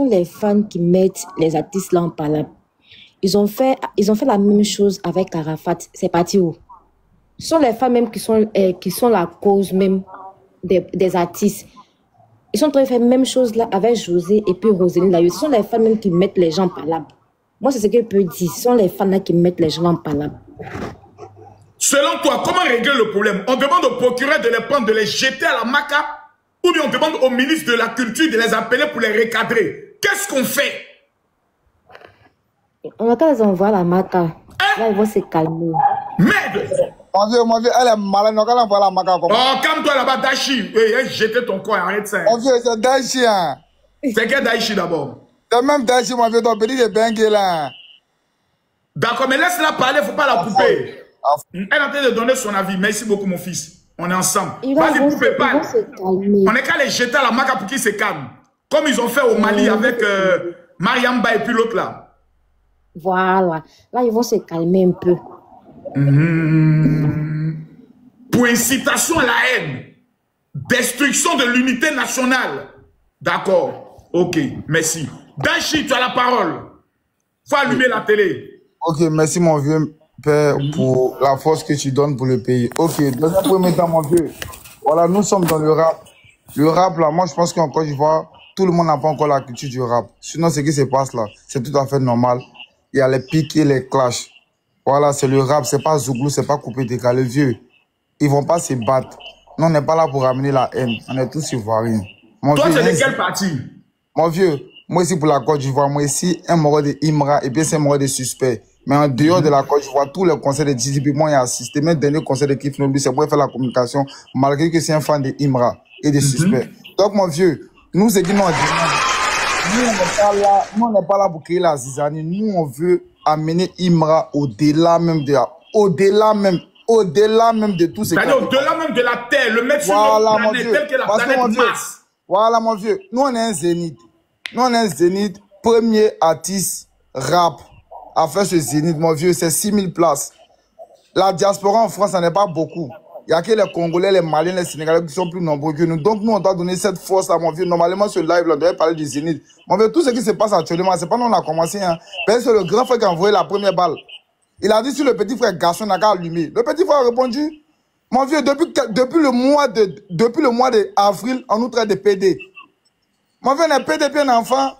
les fans qui mettent les artistes là en parlable. Ils ont fait la même chose avec Arafat. C'est parti où? Ce sont les fans même qui sont la cause même des artistes. Ils sont en train de faire la même chose là avec José et puis Roselyne là. Ce sont les fans même qui mettent les gens en parlable. Moi, c'est ce que je peux dire. Ce sont les fans là qui mettent les gens en parlable. Selon toi, comment régler le problème? On demande au procureur de les prendre, de les jeter à la maca, ou bien on demande au ministre de la Culture de les appeler pour les recadrer. Qu'est-ce qu'on fait? On va quand les envoyer à la maca. Là, ils vont se calmer. Merde! Mon vieux, elle est malade, on va la maca. Oh, calme-toi là-bas, Dashi. Oui, jeter ton corps, arrête ça. Mon vieux, c'est Dashi, hein. C'est quel Dashi d'abord? C'est même Dashi, mon vieux, ton petit de bengue là. D'accord, mais laisse-la parler, il ne faut pas la couper. Elle est en train de donner son avis. Merci beaucoup, mon fils. On est ensemble. Vas-y, poupée, parle. On est qu'à les jeter à la maca pour qu'ils se calment. Comme ils ont fait au Mali avec Mariamba et puis l'autre là. Voilà. Là, ils vont se calmer un peu. Pour incitation à la haine. Destruction de l'unité nationale. D'accord. Ok, merci. Dashi, tu as la parole. Faut allumer la télé. Ok, merci mon vieux père pour la force que tu donnes pour le pays. Ok, dans un premier temps, mon vieux. Voilà, nous sommes dans le rap. Le rap, là, moi, je pense qu'en Côte d'Ivoire, tout le monde n'a pas encore la culture du rap. Sinon, ce qui se passe là, c'est tout à fait normal. Il y a les pics et les clashs. Voilà, c'est le rap, c'est pas Zouglou, c'est pas coupé décalé. Vieux, ils vont pas se battre. Nous, on n'est pas là pour ramener la haine. On est tous ivoiriens. Mon Toi, vieux, c'est de quel parti? Mon vieux, moi ici pour la Côte d'Ivoire, moi ici, un mort de Imra et puis c'est un mort de suspect. Mais en dehors de la Côte d'Ivoire, tous les conseils de DDB, moi, j'ai assisté. Même le dernier conseil de Kif Nobi, c'est pour faire la communication, malgré que c'est un fan de Imra et des suspects. Donc, mon vieux, nous, c'est dit, nous, on n'est pas là pour créer la zizanie. Nous, on veut amener Imra au-delà même de tout ce c'est-à-dire au-delà même de la Terre, le mettre sur la planète, telle que la planète Mars. Voilà, mon vieux. Nous, on est un zénith. Nous, on est un zénith. Premier artiste rap à faire ce zénith, mon vieux. C'est 6000 places. La diaspora en France, ça n'est pas beaucoup. Il n'y a que les Congolais, les Maliens, les Sénégalais qui sont plus nombreux que nous. Donc, nous, on doit donner cette force à mon vieux. Normalement, ce live, on devrait parler du zénith. Mon vieux, tout ce qui se passe actuellement, c'est pas nous, on a commencé. Hein. C'est le grand frère qui a envoyé la première balle. Il a dit si le petit frère garçon n'a qu'à allumer. Le petit frère a répondu. Mon vieux, depuis le mois d'avril, on nous traite de PD. Mon vieux, on est PD puis un enfant.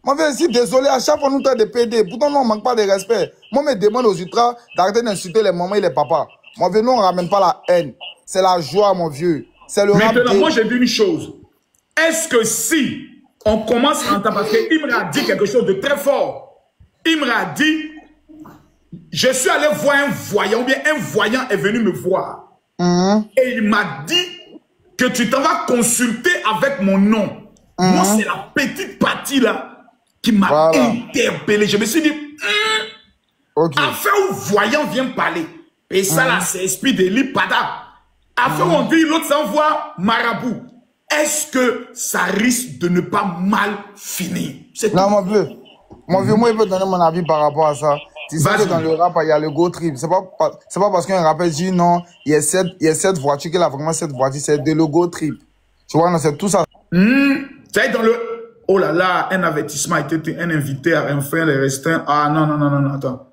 Mon vieux, si désolé, à chaque fois, on nous traite de PD. Pourtant, nous, on ne manque pas de respect. Moi, je me demande aux ultras d'arrêter d'insulter les mamans et les papas. Mon vieux, nous, on ne ramène pas la haine. C'est la joie, mon vieux. C'est le rap. Maintenant, moi, j'ai vu une chose. Est-ce que si on commence à entendre, parce que Imra a dit quelque chose de très fort. Imra a dit, je suis allé voir un voyant, ou bien un voyant est venu me voir. Et il m'a dit que tu t'en vas consulter avec mon nom. Moi, c'est la petite partie là qui m'a interpellé. Je me suis dit, afin où voyant vient parler. Et ça là, c'est esprit de l'Ipada. Afin où on dit l'autre s'envoie marabout. Est-ce que ça risque de ne pas mal finir? Non, mon vieux, moi, je peux donner mon avis par rapport à ça. Tu sais que dans le rap, il y a le go trip. C'est pas parce qu'un rappeur dit non, il y a 7 voitures, qu'il a vraiment 7 voitures, c'est de le go trip. Tu vois, non, c'est tout ça. C'est dans le... Oh là là, un avertissement a été un invité à enfreindre les restreints. Ah non, attends.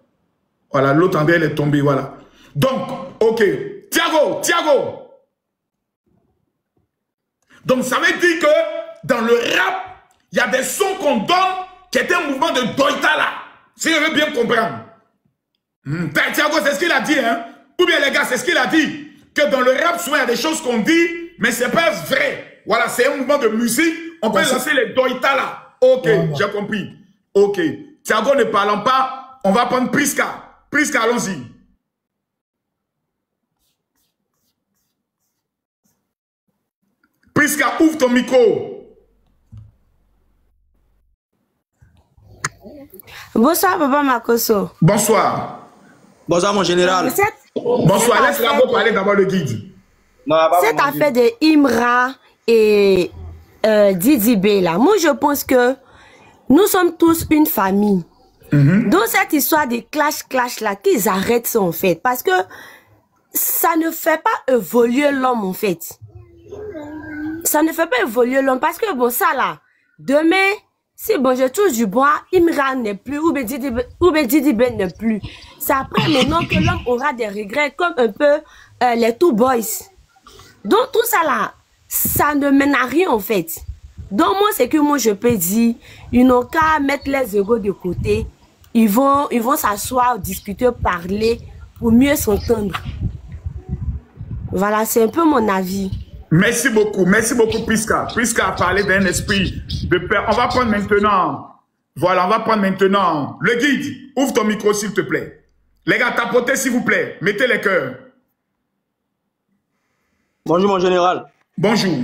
Voilà, l'autre André, il est tombé, voilà. Donc, ok. Thiago. Donc ça veut dire que dans le rap, il y a des sons qu'on donne qui est un mouvement de Doïta là. Si je veux bien comprendre. Thiago, c'est ce qu'il a dit, hein? Ou bien les gars, c'est ce qu'il a dit. Que dans le rap, souvent il y a des choses qu'on dit, mais c'est pas vrai. Voilà, c'est un mouvement de musique. On peut lancer les Doïta là. Ok, j'ai compris. Ok. Thiago ne parlant pas, on va prendre Prisca. Prisca, allons-y. Prisca, ouvre ton micro. Bonsoir, Papa Makosso. Bonsoir. Bonsoir, mon général. Bonsoir, laisse d'abord parler d'abord le guide. Cette affaire de Imra et Didi B, là, moi je pense que nous sommes tous une famille. Donc cette histoire de clash là, qu'ils arrêtent ça en fait. Parce que ça ne fait pas évoluer l'homme en fait. Ça ne fait pas évoluer l'homme. Parce que bon, ça là, demain, si bon, je touche du bois, Imra n'est plus, ou Didi B n'est plus. C'est après maintenant que l'homme aura des regrets comme un peu les Two Boys. Donc tout ça là, ça ne mène à rien en fait. Donc moi, c'est que moi je peux dire, ils n'ont qu'à mettre les égos de côté. Ils vont s'asseoir, discuter, parler pour mieux s'entendre. Voilà, c'est un peu mon avis. Merci beaucoup, Prisca. Prisca a parlé d'un esprit de paix. On va prendre maintenant, voilà, on va prendre maintenant le guide. Ouvre ton micro s'il te plaît. Les gars, tapotez s'il vous plaît. Mettez les cœurs. Bonjour mon général. Bonjour.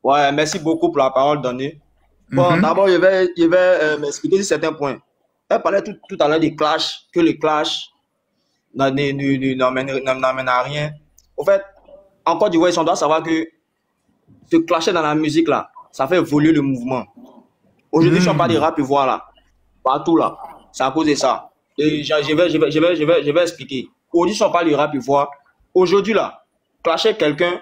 Ouais, merci beaucoup pour la parole donnée. Bon, d'abord, je vais m'expliquer sur certains points. Elle parlait tout à l'heure des clashs, que les clashs n'amènent à rien. En fait, en Côte d'Ivoire, on doit savoir que se clasher dans la musique, là, ça fait évoluer le mouvement. Aujourd'hui, si on parle de rap, voilà, partout là, c'est à cause de ça. Et je vais expliquer. Aujourd'hui, si on parle de rap, aujourd'hui là, clasher quelqu'un,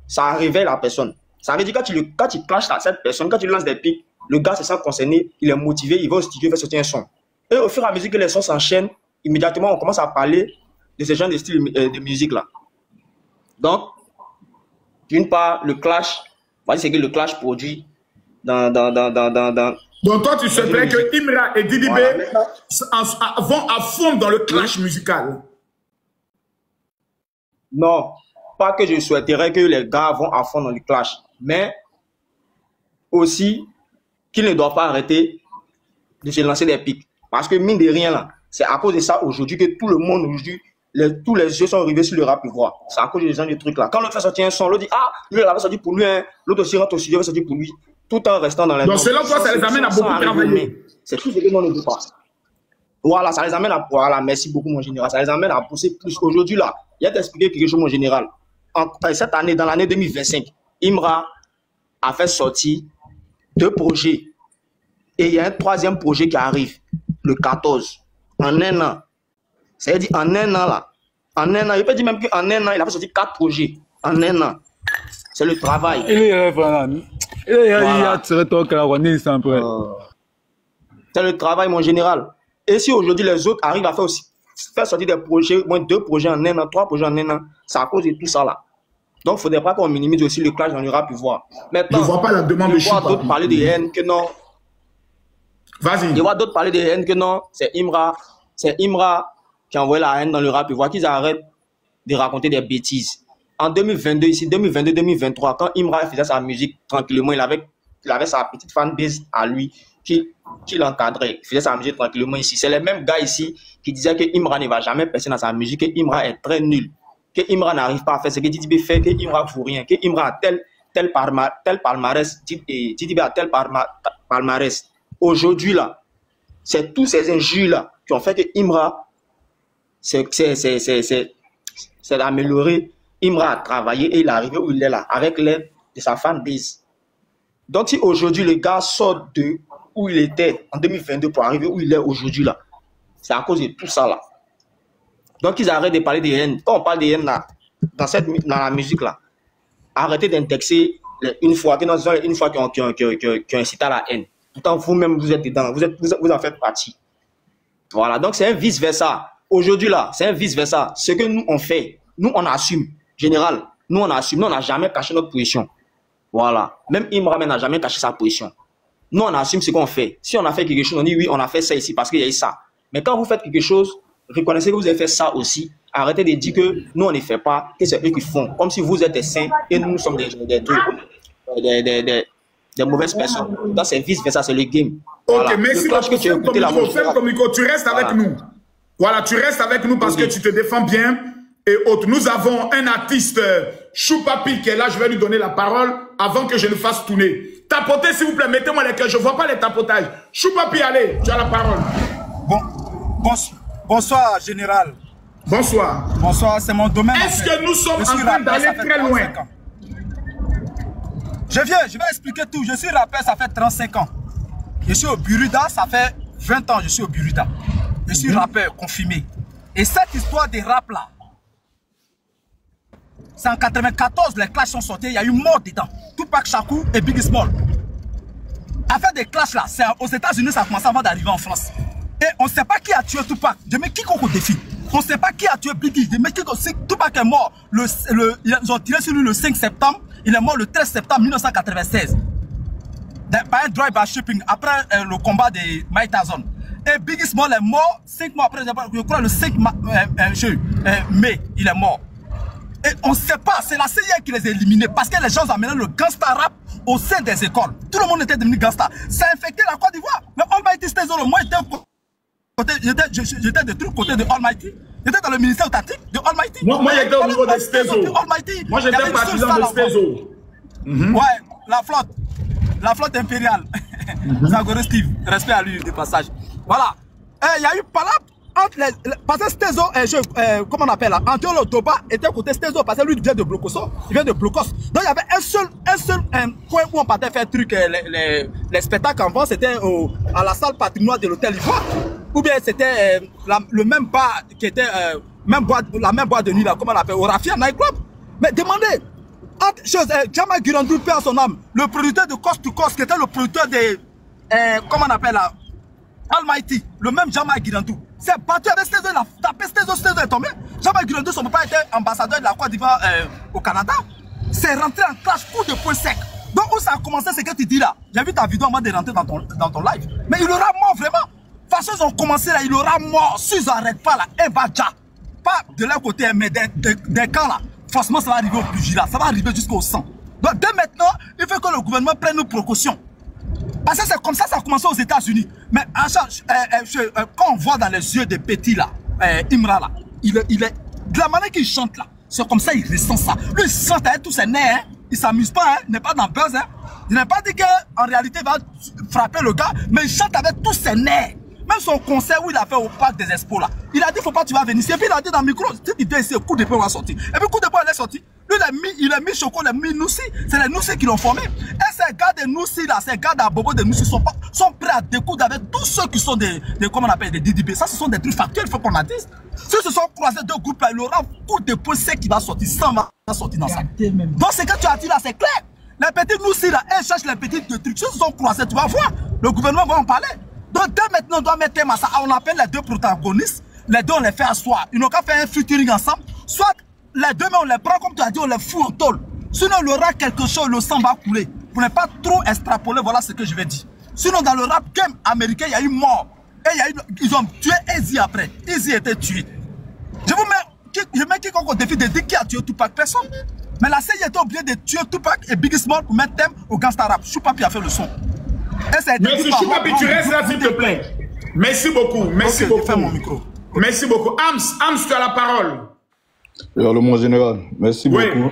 ça réveille la personne. Ça veut dire que quand tu clashes cette personne, quand tu lances des pics, le gars se sent concerné, il est motivé, il va au studio, il va sortir un son. Et au fur et à mesure que les sons s'enchaînent, immédiatement, on commence à parler de ce genre de style de musique là. Donc, d'une part, le clash, c'est que le clash produit dans... Donc toi, tu souhaiterais que Imra et Didi B vont à fond dans le clash musical? Non, pas que je souhaiterais que les gars vont à fond dans le clash, mais aussi qu'ils ne doivent pas arrêter de se lancer des pics. Parce que mine de rien, là, c'est à cause de ça aujourd'hui que tout le monde, aujourd'hui, tous les yeux sont arrivés sur le rap ivoire. C'est à cause de ces trucs là. Quand l'autre fait sortir un son, l'autre dit ah, lui il avait sorti pour lui, hein. L'autre aussi rentre au studio, il va sortir pour lui, tout en restant dans la. Donc selon toi, ça les amène à beaucoup travailler. C'est tout ce que l'on ne veut pas. Voilà, ça les amène à. Voilà, merci beaucoup mon général. Ça les amène à pousser plus. Aujourd'hui là, il y a d'expliquer quelque chose mon général. Cette année, dans l'année 2025, Imra a fait sortir 2 projets. Et il y a un 3e projet qui arrive, le 14, en un an. C'est-à-dire en un an là. En un an, je peux dire même qu'en un an, il a fait sortir 4 projets. En un an. C'est le travail. C'est le travail, mon général. Et si aujourd'hui les autres arrivent à faire sortir des projets, moins 2 projets en un an, 3 projets en un an, c'est à cause de tout ça là. Donc, il ne faudrait pas qu'on minimise aussi le clash dans le rap ivoire. Maintenant, je ne vois pas la demande de Choupa. Je vois d'autres parler de haine que non. Vas-y. Je vois d'autres parler de haine que non. C'est Imra qui a envoyé la haine dans le rap ivoire, qu'ils arrêtent de raconter des bêtises. En 2022, ici, 2022-2023, quand Imra faisait sa musique tranquillement, il avait sa petite fanbase à lui qui l'encadrait. Il faisait sa musique tranquillement ici. C'est les mêmes gars ici qui disaient que Imra ne va jamais percer dans sa musique, que Imra est très nul, que Imra n'arrive pas à faire ce que Didi B fait, que Imra ne fout rien, que Imra a tel palmarès, Didi B a tel palmarès. Aujourd'hui, là, c'est tous ces injures-là qui ont fait que Imra, c'est d'améliorer. Imra a travaillé et il est arrivé où il est là, avec l'aide de sa fanbase. Donc, si aujourd'hui, le gars sort de où il était en 2022 pour arriver où il est aujourd'hui, là, c'est à cause de tout ça, là. Donc, ils arrêtent de parler de haine. Quand on parle de haine, là, dans la musique, là, arrêtez d'indexer une fois qui ont incité à la haine. Pourtant, vous-même, vous êtes dedans, vous en faites partie. Voilà, donc c'est un vice-versa. Aujourd'hui, là, c'est un vice-versa. Ce que nous, on fait, nous, on assume. Général, nous, on assume. Nous, on n'a jamais caché notre position. Voilà. Même Imra n'a jamais caché sa position. Nous, on assume ce qu'on fait. Si on a fait quelque chose, on dit oui, on a fait ça ici parce qu'il y a eu ça. Mais quand vous faites quelque chose, reconnaissez que vous avez fait ça aussi. Arrêtez de dire que nous, on ne fait pas, que c'est eux qui font. Comme si vous êtes des saints et nous sommes des mauvaises personnes. Là, c'est vice-versa, c'est le game. Voilà. Ok, merci beaucoup. Ferme ton micro, tu restes avec nous. Voilà, tu restes avec nous parce que tu te défends bien et autres. Nous avons un artiste, Choupapi, qui est là. Je vais lui donner la parole avant que je le fasse tourner. Tapotez, s'il vous plaît. Mettez-moi les cœurs. Je ne vois pas les tapotages. Choupapi, allez, tu as la parole. Bonsoir, général. Bonsoir. Bonsoir, c'est mon domaine. Est-ce que nous sommes en train d'aller très loin? Je vais expliquer tout. Je suis rappeur, ça fait 35 ans. Je suis au Buruda, ça fait 20 ans je suis au Buruda. Je suis rappeur confirmé. Et cette histoire des rap là, c'est en 94, les clashs sont sortis, il y a eu mort dedans. Tupac Shakur et Biggie Small. Affaire des clashs là, c'est aux États-Unis, ça a commencé avant d'arriver en France. Et on ne sait pas qui a tué Tupac. Je mets quiconque au défi. On ne sait pas qui a tué Biggie. Je mets quiconque. Tupac est mort. Ils ont tiré sur lui le 5 septembre. Il est mort le 13 septembre 1996. Par un drive-by shipping après le combat de Mike Tyson. Et Biggie Small est mort 5 mois après, je crois le 5 mai, il est mort. Et on ne sait pas, c'est la CIA qui les a éliminés parce que les gens amenaient le gangsta rap au sein des écoles. Tout le monde était devenu gangsta. Ça a infecté la Côte d'Ivoire. Mais Almighty Stezo, moi j'étais de tout côté de Almighty. J'étais dans le ministère tactique de Almighty. Moi j'étais au niveau de Stezo. Moi j'étais partisan de Stezo. Ouais, la flotte impériale. Zagoré Steve, respect à lui de passage. Voilà. Il y a eu palap entre les. Parce que Stezo, comment on appelle là, Antonio Toba était côté Stezo parce que lui vient de Blocoso. Il vient de Blocos. Donc il y avait un seul point où on partait faire truc, les spectacles avant, c'était à la salle patrimoine de l'hôtel Ivoire. Ou bien c'était le même bar qui était la même boîte de nuit là, comment on appelle, au Rafia Night Club. Mais demandez. Jama Girandou perd son âme, le producteur de Coast to Coast, qui était le producteur de comment on appelle là, Almighty, le même Jama Girandou, s'est battu avec Stezo, il a tapé Stezo est tombé. Jama Girandou, son papa était ambassadeur de la Côte d'Ivoire au Canada, c'est rentré en clash, coup de poing sec. Donc où ça a commencé, c'est que tu dis là, j'ai vu ta vidéo avant de rentrer dans ton live, mais il aura mort vraiment. De toute façon, ils ont commencé là, il aura mort, si ils n'arrêtent pas là, un badja, pas de leur côté, mais des camps là. Franchement, ça va arriver au pugilat, ça va arriver jusqu'au sang. Donc, dès maintenant, il faut que le gouvernement prenne nos précautions. Parce que c'est comme ça a commencé aux États-Unis. Mais quand on voit dans les yeux des petits là, Imra là, il est de la manière qu'il chante là, c'est comme ça, il ressent ça. Lui, il chante avec tous ses nerfs, hein. Il s'amuse pas, hein. Il n'est pas dans le buzz. Hein. Il n'a pas dit qu'en réalité, il va frapper le gars, mais il chante avec tous ses nerfs. Même son concert où il a fait au parc des Expos là, il a dit faut pas tu vas venir. Et puis il a dit dans le micro, il était ici, coup d'épée va sortir. Et puis coup d'épée elle est sorti. Lui il a mis Choco, il a mis Noussi. C'est les Noussi qui l'ont formé. Et ces gars de Noussi là, ces gars d'Abobo de Noussi sont prêts à découdre avec tous ceux qui sont des comment on appelle, des DDB. Ça ce sont des trucs factuels, il faut qu'on la dise. Si ce sont croisés deux groupes là, il aura coup d'épée sec qui va sortir, sans va sortir dans ça. Donc c'est que tu as dit là, c'est clair. Les petits Noussi là, elles cherchent les petits trucs. Si ils sont croisés, tu vas voir. Le gouvernement va en parler. Donc dès maintenant, on doit mettre thème à ça. On appelle les deux protagonistes. Les deux, on les fait asseoir. Ils n'ont qu'à faire un featuring ensemble. Soit les deux, mais on les prend, comme tu as dit, on les fout en tôle. Sinon, il y aura quelque chose, le sang va couler. Pour ne pas trop extrapoler, voilà ce que je vais dire. Sinon, dans le rap game américain, il y a eu mort. Et ils ont tué Easy après. Easy était tué. Je mets quiconque au défi de dire qui a tué Tupac. Personne. Mais la CIA était obligée de tuer Tupac et Biggie Small pour mettre thème au gangsta rap. Choupapi a fait le son. Merci Choupapi, tu restes là s'il te plaît. Merci beaucoup, merci beaucoup. Mon micro. Merci beaucoup. Ams, tu as la parole. Alors, mon général, merci beaucoup.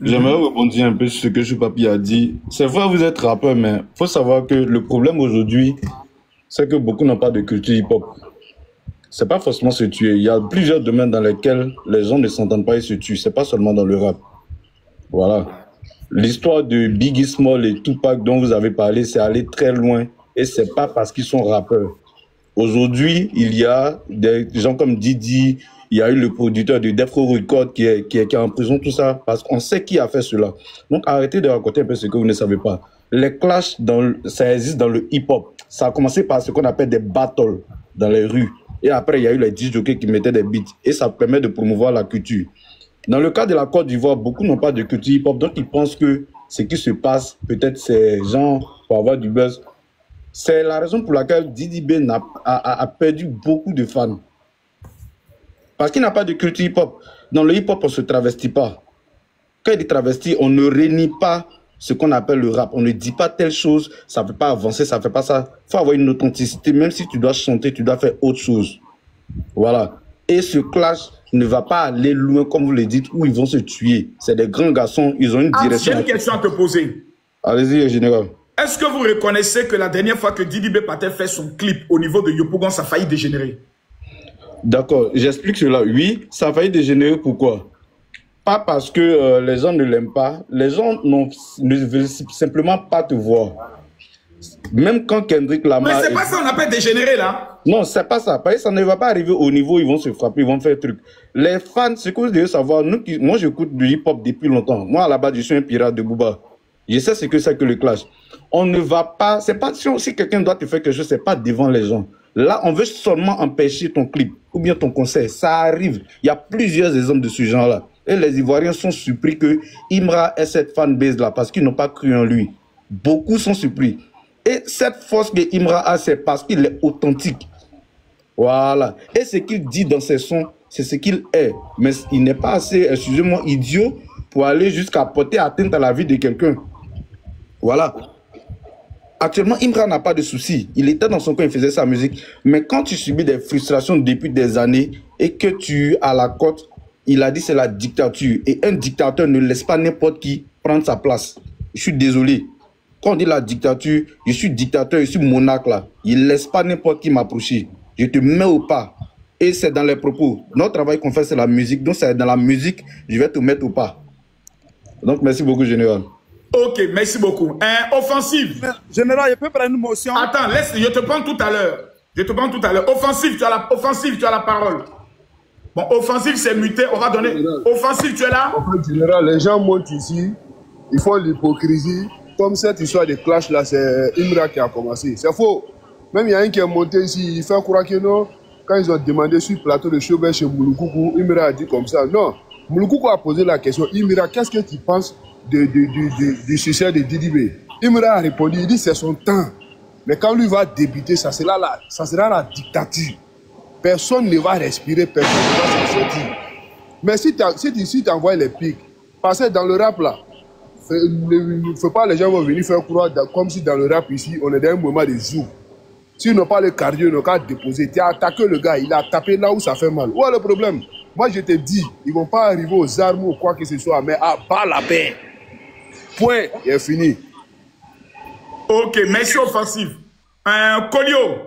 J'aimerais rebondir un peu sur ce que Choupapi a dit. C'est vrai, vous êtes rappeur, mais il faut savoir que le problème aujourd'hui, c'est que beaucoup n'ont pas de culture hip-hop. C'est pas forcément se tuer. Il y a plusieurs domaines dans lesquels les gens ne s'entendent pas et se tuent. C'est pas seulement dans le rap. Voilà. L'histoire de Biggie Small et Tupac dont vous avez parlé, c'est aller très loin. Et c'est pas parce qu'ils sont rappeurs. Aujourd'hui, il y a des gens comme Didi, il y a eu le producteur de Death Row Records qui est en prison, tout ça, parce qu'on sait qui a fait cela. Donc arrêtez de raconter un peu ce que vous ne savez pas. Les clashs, ça existe dans le hip-hop. Ça a commencé par ce qu'on appelle des battles dans les rues. Et après, il y a eu les disc jockeys qui mettaient des beats. Et ça permet de promouvoir la culture. Dans le cas de la Côte d'Ivoire, beaucoup n'ont pas de culture hip-hop, donc ils pensent que ce qui se passe, peut-être ces gens pour avoir du buzz. C'est la raison pour laquelle Didi B a perdu beaucoup de fans. Parce qu'il n'a pas de culture hip-hop. Dans le hip-hop, on ne se travestit pas. Quand il dit travesti, on ne réunit pas ce qu'on appelle le rap. On ne dit pas telle chose, ça ne peut pas avancer, ça ne fait pas ça. Il faut avoir une authenticité. Même si tu dois chanter, tu dois faire autre chose. Voilà. Et ce clash ne va pas aller loin, comme vous le dites, où ils vont se tuer. C'est des grands garçons, ils ont une direction. J'ai une question à te poser. Allez-y, général. Est-ce que vous reconnaissez que la dernière fois que Didi B Patel fait son clip au niveau de Yopougon, ça a failli dégénérer? D'accord, j'explique cela. Oui, ça a failli dégénérer. Pourquoi? Pas parce que les gens ne l'aiment pas. Les gens ne veulent simplement pas te voir. Même quand Kendrick Lamar... Mais c'est pas ça qu'on appelle dégénérer, là. Non, c'est pas ça. Parce que ça ne va pas arriver au niveau où ils vont se frapper, ils vont faire truc. Les fans, ce que vous devez savoir, moi j'écoute du hip-hop depuis longtemps. Moi, à la base, je suis un pirate de Booba. Je sais ce que c'est que le clash. On ne va pas... C'est pas si quelqu'un doit te faire quelque chose, c'est pas devant les gens. Là, on veut seulement empêcher ton clip ou bien ton concert. Ça arrive. Il y a plusieurs exemples de ce genre-là. Et les Ivoiriens sont surpris que Imra ait cette fanbase-là parce qu'ils n'ont pas cru en lui. Beaucoup sont surpris. Et cette force que Imra a, c'est parce qu'il est authentique. Voilà. Et ce qu'il dit dans ses sons, c'est ce qu'il est. Mais il n'est pas assez, excusez-moi, idiot pour aller jusqu'à porter atteinte à la vie de quelqu'un. Voilà. Actuellement, Imra n'a pas de soucis. Il était dans son coin, il faisait sa musique. Mais quand tu subis des frustrations depuis des années et que tu as la cote, il a dit c'est la dictature. Et un dictateur ne laisse pas n'importe qui prendre sa place. Je suis désolé. Quand on dit la dictature, je suis dictateur, je suis monarque là. Il ne laisse pas n'importe qui m'approcher. Je te mets au pas. Et c'est dans les propos. Notre travail qu'on fait, c'est la musique. Donc c'est dans la musique, je vais te mettre au pas. Donc merci beaucoup, général. Ok, merci beaucoup. Offensive. Général, je peux prendre une motion. Attends, laisse, je te prends tout à l'heure. Je te prends tout à l'heure. Offensive, tu as la parole. Bon, offensive, c'est muté. On va donner. Offensive, tu es là? En fait, général, les gens montent ici. Ils font l'hypocrisie. Comme cette histoire de clash là, c'est Imra qui a commencé. C'est faux. Même il y a un qui est monté ici. Il fait croire que non. Quand ils ont demandé sur le plateau de Showbiz chez Mouloukoukou, Imra a dit comme ça. Non. Mouloukoukou a posé la question. Imra, qu'est-ce que tu penses du succès de Didi B? Imra a répondu, il dit c'est son temps. Mais quand lui va débuter, ça sera la dictature. Personne ne va respirer, personne ne va s'en sortir. Mais si tu envoies les pics, parce que dans le rap là, il ne faut pas les gens vont venir faire croire comme si dans le rap ici, on est dans un moment de zoom. S'ils n'ont pas le cardio, ils n'ont qu'à déposer. Tu as attaqué le gars, il a tapé là où ça fait mal. Où est le problème? Moi je te dis, ils ne vont pas arriver aux armes ou quoi que ce soit, mais à bas la paix. Point, il est fini. Ok, merci offensive. Coolio.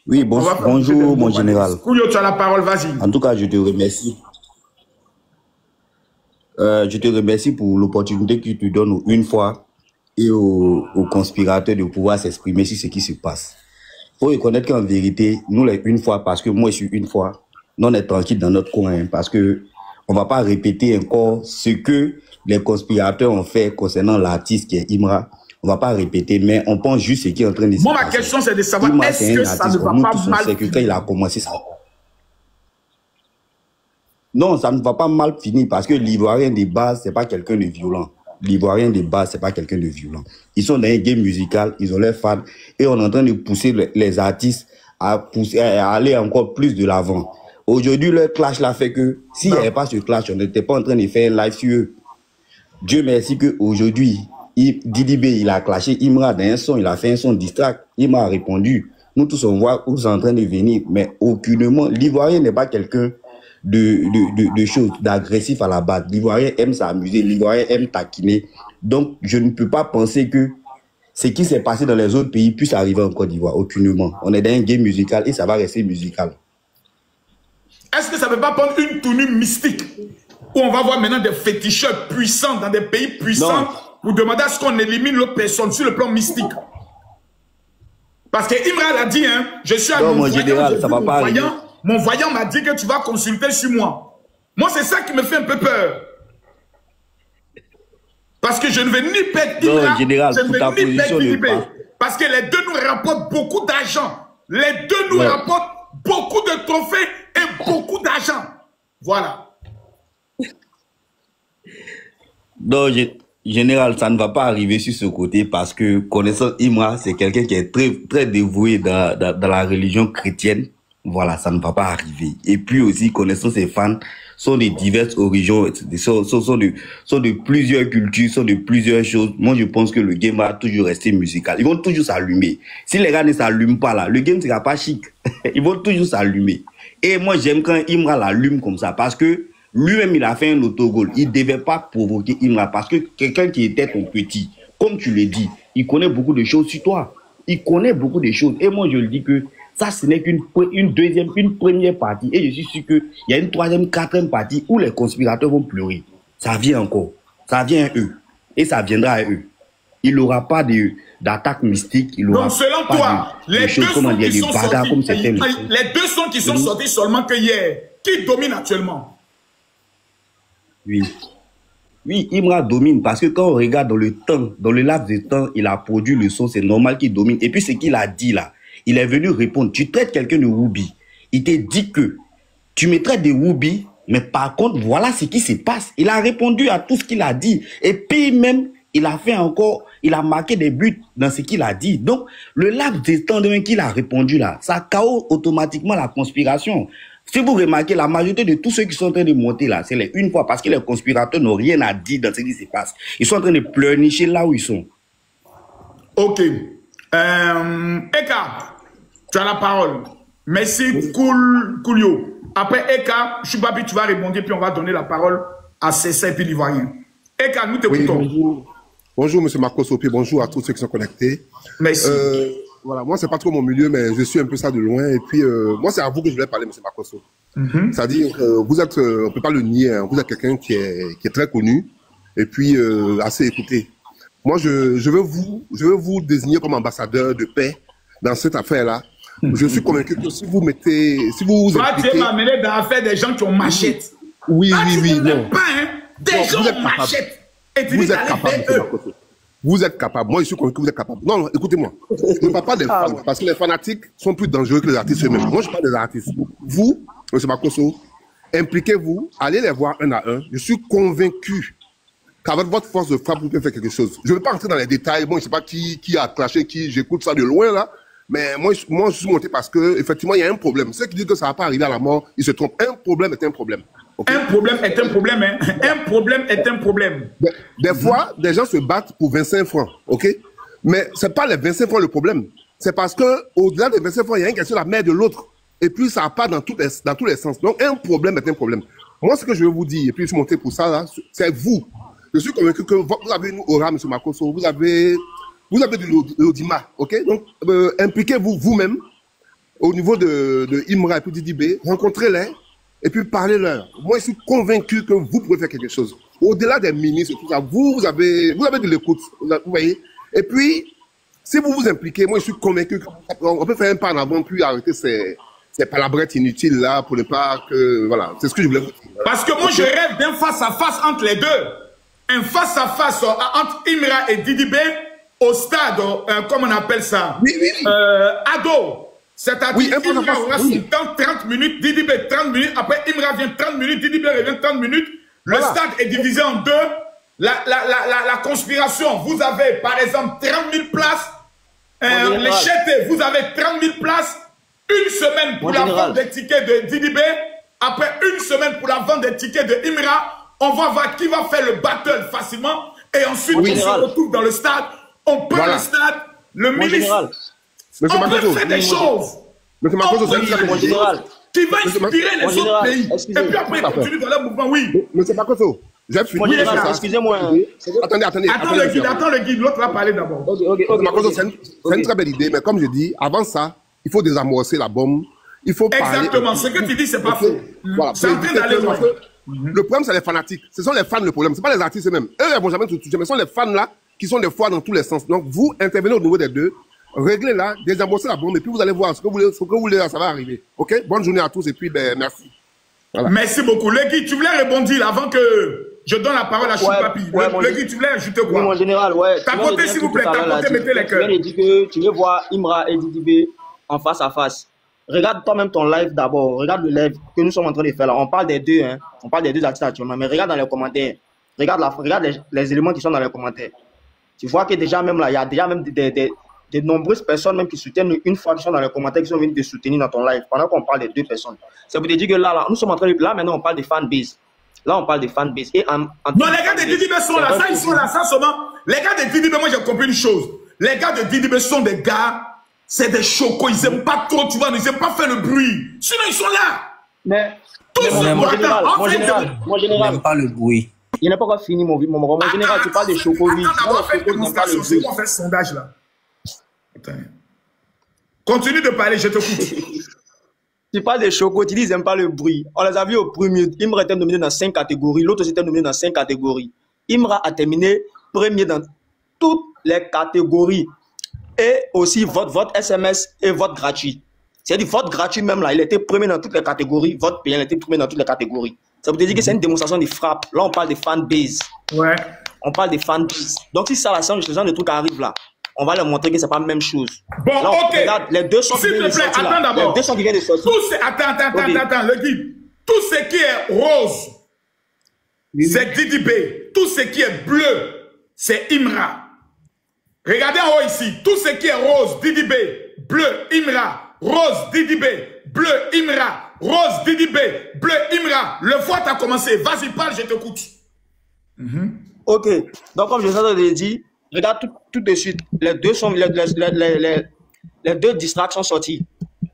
Oui, bonjour mon général. Coolio, tu as la parole, vas-y. En tout cas, je te remercie. Je te remercie pour l'opportunité que tu donnes une fois et aux conspirateurs de pouvoir s'exprimer sur ce qui se passe. Il faut reconnaître qu'en vérité, nous les une fois, parce que moi je suis une fois, nous on est tranquille dans notre coin, hein, parce que on va pas répéter encore ce que les conspirateurs ont fait concernant l'artiste qui est Imra. On va pas répéter, mais on pense juste ce qui est en train de se passer. Moi, ma question, c'est de savoir, est-ce que ça ne va pas mal finir? Quand il a commencé ça. Non, ça ne va pas mal finir parce que l'Ivoirien de base, c'est pas quelqu'un de violent. L'Ivoirien de base, c'est pas quelqu'un de violent. Ils sont dans un game musical, ils ont leurs fans et on est en train de pousser les artistes à aller encore plus de l'avant. Aujourd'hui, le clash l'a fait que s'il n'y avait pas ce clash, on n'était pas en train de faire un live sur eux. Dieu merci qu'aujourd'hui, Didi B, il a clashé Imra dans un son, il a fait un son distract. Imra a répondu. Nous tous, on voit où ils sont en train de venir, mais aucunement, l'Ivoirien n'est pas quelqu'un de choses, d'agressif à la base. L'Ivoirien aime s'amuser, l'Ivoirien aime taquiner. Donc, je ne peux pas penser que ce qui s'est passé dans les autres pays puisse arriver en Côte d'Ivoire, aucunement. On est dans un game musical et ça va rester musical. Est-ce que ça ne peut pas prendre une tournure mystique où on va voir maintenant des féticheurs puissants dans des pays puissants pour demander à ce qu'on élimine l'autre personne sur le plan mystique? Parce que Imra l'a dit, hein, je suis à mon général, ça va pas arriver. Mon voyant m'a dit que tu vas consulter sur moi. Moi, c'est ça qui me fait un peu peur. Parce que je ne vais ni perdre Imra, je ne vais ni perdre Didi B. Parce que les deux nous rapportent beaucoup d'argent. Les deux nous rapportent beaucoup de trophées et beaucoup d'argent. Voilà. Donc, général, ça ne va pas arriver sur ce côté parce que connaissant Imra, c'est quelqu'un qui est très, très dévoué dans la religion chrétienne. Voilà, ça ne va pas arriver. Et puis aussi, connaissant ses fans, sont de diverses origines, sont de plusieurs cultures, sont de plusieurs choses. Moi, je pense que le game va toujours rester musical. Ils vont toujours s'allumer. Si les gars ne s'allument pas là, le game ne sera pas chic. Ils vont toujours s'allumer. Et moi, j'aime quand Imra l'allume comme ça parce que lui-même, il a fait un autogol. Il ne devait pas provoquer Imra parce que quelqu'un qui était ton petit, comme tu le dis, il connaît beaucoup de choses sur toi. Il connaît beaucoup de choses. Et moi, je le dis que ça, ce n'est qu'une première partie. Et je suis sûr qu'il y a une troisième, quatrième partie où les conspirateurs vont pleurer. Ça vient encore. Ça vient à eux. Et ça viendra à eux. Il n'aura pas d'attaque mystique. Il aura donc, selon pas toi, les deux sons qui sont sortis seulement que hier, qui domine actuellement? Oui. Oui, Imra domine parce que quand on regarde dans le temps, dans le laps de temps, il a produit le son, c'est normal qu'il domine. Et puis ce qu'il a dit là, il est venu répondre. Tu traites quelqu'un de Woubi. Il t'a dit que tu me traites de Woubi, mais par contre, voilà ce qui se passe. Il a répondu à tout ce qu'il a dit. Et puis même, il a fait encore, il a marqué des buts dans ce qu'il a dit. Donc, le laps de temps qu'il a répondu là, ça KO automatiquement la conspiration. Si vous remarquez, la majorité de tous ceux qui sont en train de monter là, c'est les une fois parce que les conspirateurs n'ont rien à dire dans ce qui se passe. Ils sont en train de pleurnicher là où ils sont. Ok. Eka, tu as la parole. Merci, Coolio. Après Eka, Choubabi, tu vas répondre, puis on va donner la parole à Cessa et puis l'Ivoirien. Eka, nous t'écoutons. Oui, bonjour, monsieur Marcos Sopi, bonjour à tous ceux qui sont connectés. Merci. Voilà, moi, c'est pas trop mon milieu, mais je suis un peu ça de loin. Et puis, moi, c'est à vous que je voulais parler, monsieur Marcoso. C'est-à-dire, vous êtes, on peut pas le nier, hein, vous êtes quelqu'un qui est très connu et puis assez écouté. Moi, je veux vous désigner comme ambassadeur de paix dans cette affaire-là. Je suis convaincu que si vous impliquez... Tu m'as amené dans l'affaire des gens qui ont machette. Oui, non. Pas, hein? Des gens ont machette. Et tu vous êtes capable, monsieur Marcoso. Vous êtes capable. Moi, je suis convaincu que vous êtes capable. Non, écoutez-moi. Je ne parle pas des fans, parce que les fanatiques sont plus dangereux que les artistes eux-mêmes. Moi, je parle des artistes. Vous, M. Makoso, impliquez-vous, allez les voir un à un. Je suis convaincu qu'avec votre force de frappe, vous pouvez faire quelque chose. Je ne vais pas rentrer dans les détails. Moi, je ne sais pas qui a clashé, j'écoute ça de loin, là. Mais moi, je suis monté parce que, effectivement, il y a un problème. Ceux qui disent que ça ne va pas arriver à la mort, ils se trompent. Un problème est un problème. Okay. Un problème est un problème, hein. Un problème est un problème. Des fois, des gens se battent pour 25 francs, ok? Mais ce n'est pas les 25 francs le problème. C'est parce qu'au-delà des 25 francs, il y a une question de la mère de l'autre. Et puis, ça part dans tous les sens. Donc, un problème est un problème. Moi, ce que je veux vous dire, et puis je suis monté pour ça, là, c'est vous. Je suis convaincu que vous avez une aura, M. Makoso, vous avez de l'audimat, ok? Donc, impliquez-vous vous-même au niveau de Imra et puis Didibé, rencontrez-les. Et puis parlez-leur. Moi, je suis convaincu que vous pouvez faire quelque chose. Au-delà des ministres, tout ça, vous avez de l'écoute. Vous voyez. Et puis, si vous vous impliquez, moi, je suis convaincu qu'on peut faire un pas en avant, puis arrêter ces palabrettes inutiles là pour ne pas que. Voilà. C'est ce que je voulais vous dire. Parce que moi, je rêve d'un face-à-face entre les deux. Un face-à-face entre Imra et Didibé au stade, comment on appelle ça? Ado. C'est-à-dire Imra aura son temps 30 minutes, Didibé 30 minutes, après Imra vient 30 minutes, Didibé revient 30 minutes. Le stade est divisé en deux. La conspiration, vous avez par exemple 30 000 places. Les chètes, vous avez 30 000 places. Une semaine pour la vente des tickets de Didibé. Après une semaine pour la vente des tickets de Imra. On va voir qui va faire le battle facilement. Et ensuite, on se retrouve dans le stade. On prend le stade. Le ministre... On peut faire des choses. Qui va inspirer les autres pays. Et puis après, il continue dans le mouvement, oui. Monsieur Makoso, j'ai fini. Excusez-moi. Attendez. Attends le guide, l'autre va parler d'abord. Makoso, c'est une très belle idée, mais comme je dis, avant ça, il faut désamorcer la bombe. Il faut parler. Exactement, ce que tu dis, c'est pas faux. C'est en train d'aller loin. Le problème, c'est les fanatiques. Ce sont les fans le problème. Ce n'est pas les artistes eux-mêmes. Eux, ils ne vont jamais tout toucher, mais ce sont les fans là qui sont des fois dans tous les sens. Donc, vous intervenez au niveau des deux. Réglez là, désamorcez la bombe et puis vous allez voir ce que vous voulez là, ça va arriver. Ok? Bonne journée à tous et puis merci. Voilà. Merci beaucoup. Le Guy, tu voulais répondre avant que je donne la parole à Choupapi. Le Guy, tu voulais ajouter quoi? Oui, mon général, ouais. Tapotez s'il vous plaît, tapotez, mettez les cœurs. Tu viens de dire que tu veux voir Imra et Didibé en face à face. Regarde toi-même ton live d'abord. Regarde le live que nous sommes en train de faire là. On parle des deux, hein. On parle des deux artistes actuellement. Mais regarde dans les commentaires. regarde les éléments qui sont dans les commentaires. Tu vois que déjà même là, il y a déjà même de nombreuses personnes même qui soutiennent une fois qui sont dans les commentaires, qui sont venus te soutenir dans ton live, pendant qu'on parle de 2 personnes. Ça veut dire que là, nous sommes en train de... Là, maintenant, on parle de fanbase. Là, on parle de fanbase. Et non, les gars de Didibé sont là. Ça, ils sont là. Ça, seulement... Les gars de Didibé, moi, j'ai compris une chose. Les gars de Didibé sont des gars... C'est des chocos. Ils n'aiment pas trop, tu vois. Ils n'aiment pas faire le bruit. Sinon, ils sont là. Mais... Tous mon général, ils n'aiment pas le bruit. Il n'est pas encore fini, mon général. Tu parles de chocovis. Attends, d'abord, fais une démonstration. C'est quoi, on fait ce sondage, là? Attends. Continue de parler, je t'écoute. Tu parles des chocos, tu dis qu'ils n'aiment pas le bruit. On les a vus au premier. Imra était nominé dans 5 catégories. L'autre aussi était nominé dans 5 catégories. Imra a terminé premier dans toutes les catégories. Et aussi vote SMS et vote gratuit. C'est-à-dire vote gratuit même là. Il était premier dans toutes les catégories. Vote payant, il était premier dans toutes les catégories. Ça veut dire que c'est une démonstration de frappe. Là, on parle de fanbase. Ouais. On parle de fanbase. Donc, si ça, ce genre de trucs arrive là, on va leur montrer que c'est pas la même chose. Bon, là, ok. Regarde, les 200 s'il te plaît, attends d'abord. Les 200 qui viennent de sortir. Attends, le guide. Tout ce qui est rose, c'est Didibé. Tout ce qui est bleu, c'est Imra. Regardez en haut ici. Tout ce qui est rose, Didibé. Bleu, Imra. Rose, Didibé. Bleu, Imra. Rose, Didibé. Bleu, Imra. Le vote a commencé. Vas-y, parle, je t'écoute. Ok. Donc, comme je vous ai dit, regarde tout de suite. Les deux distractions sorties.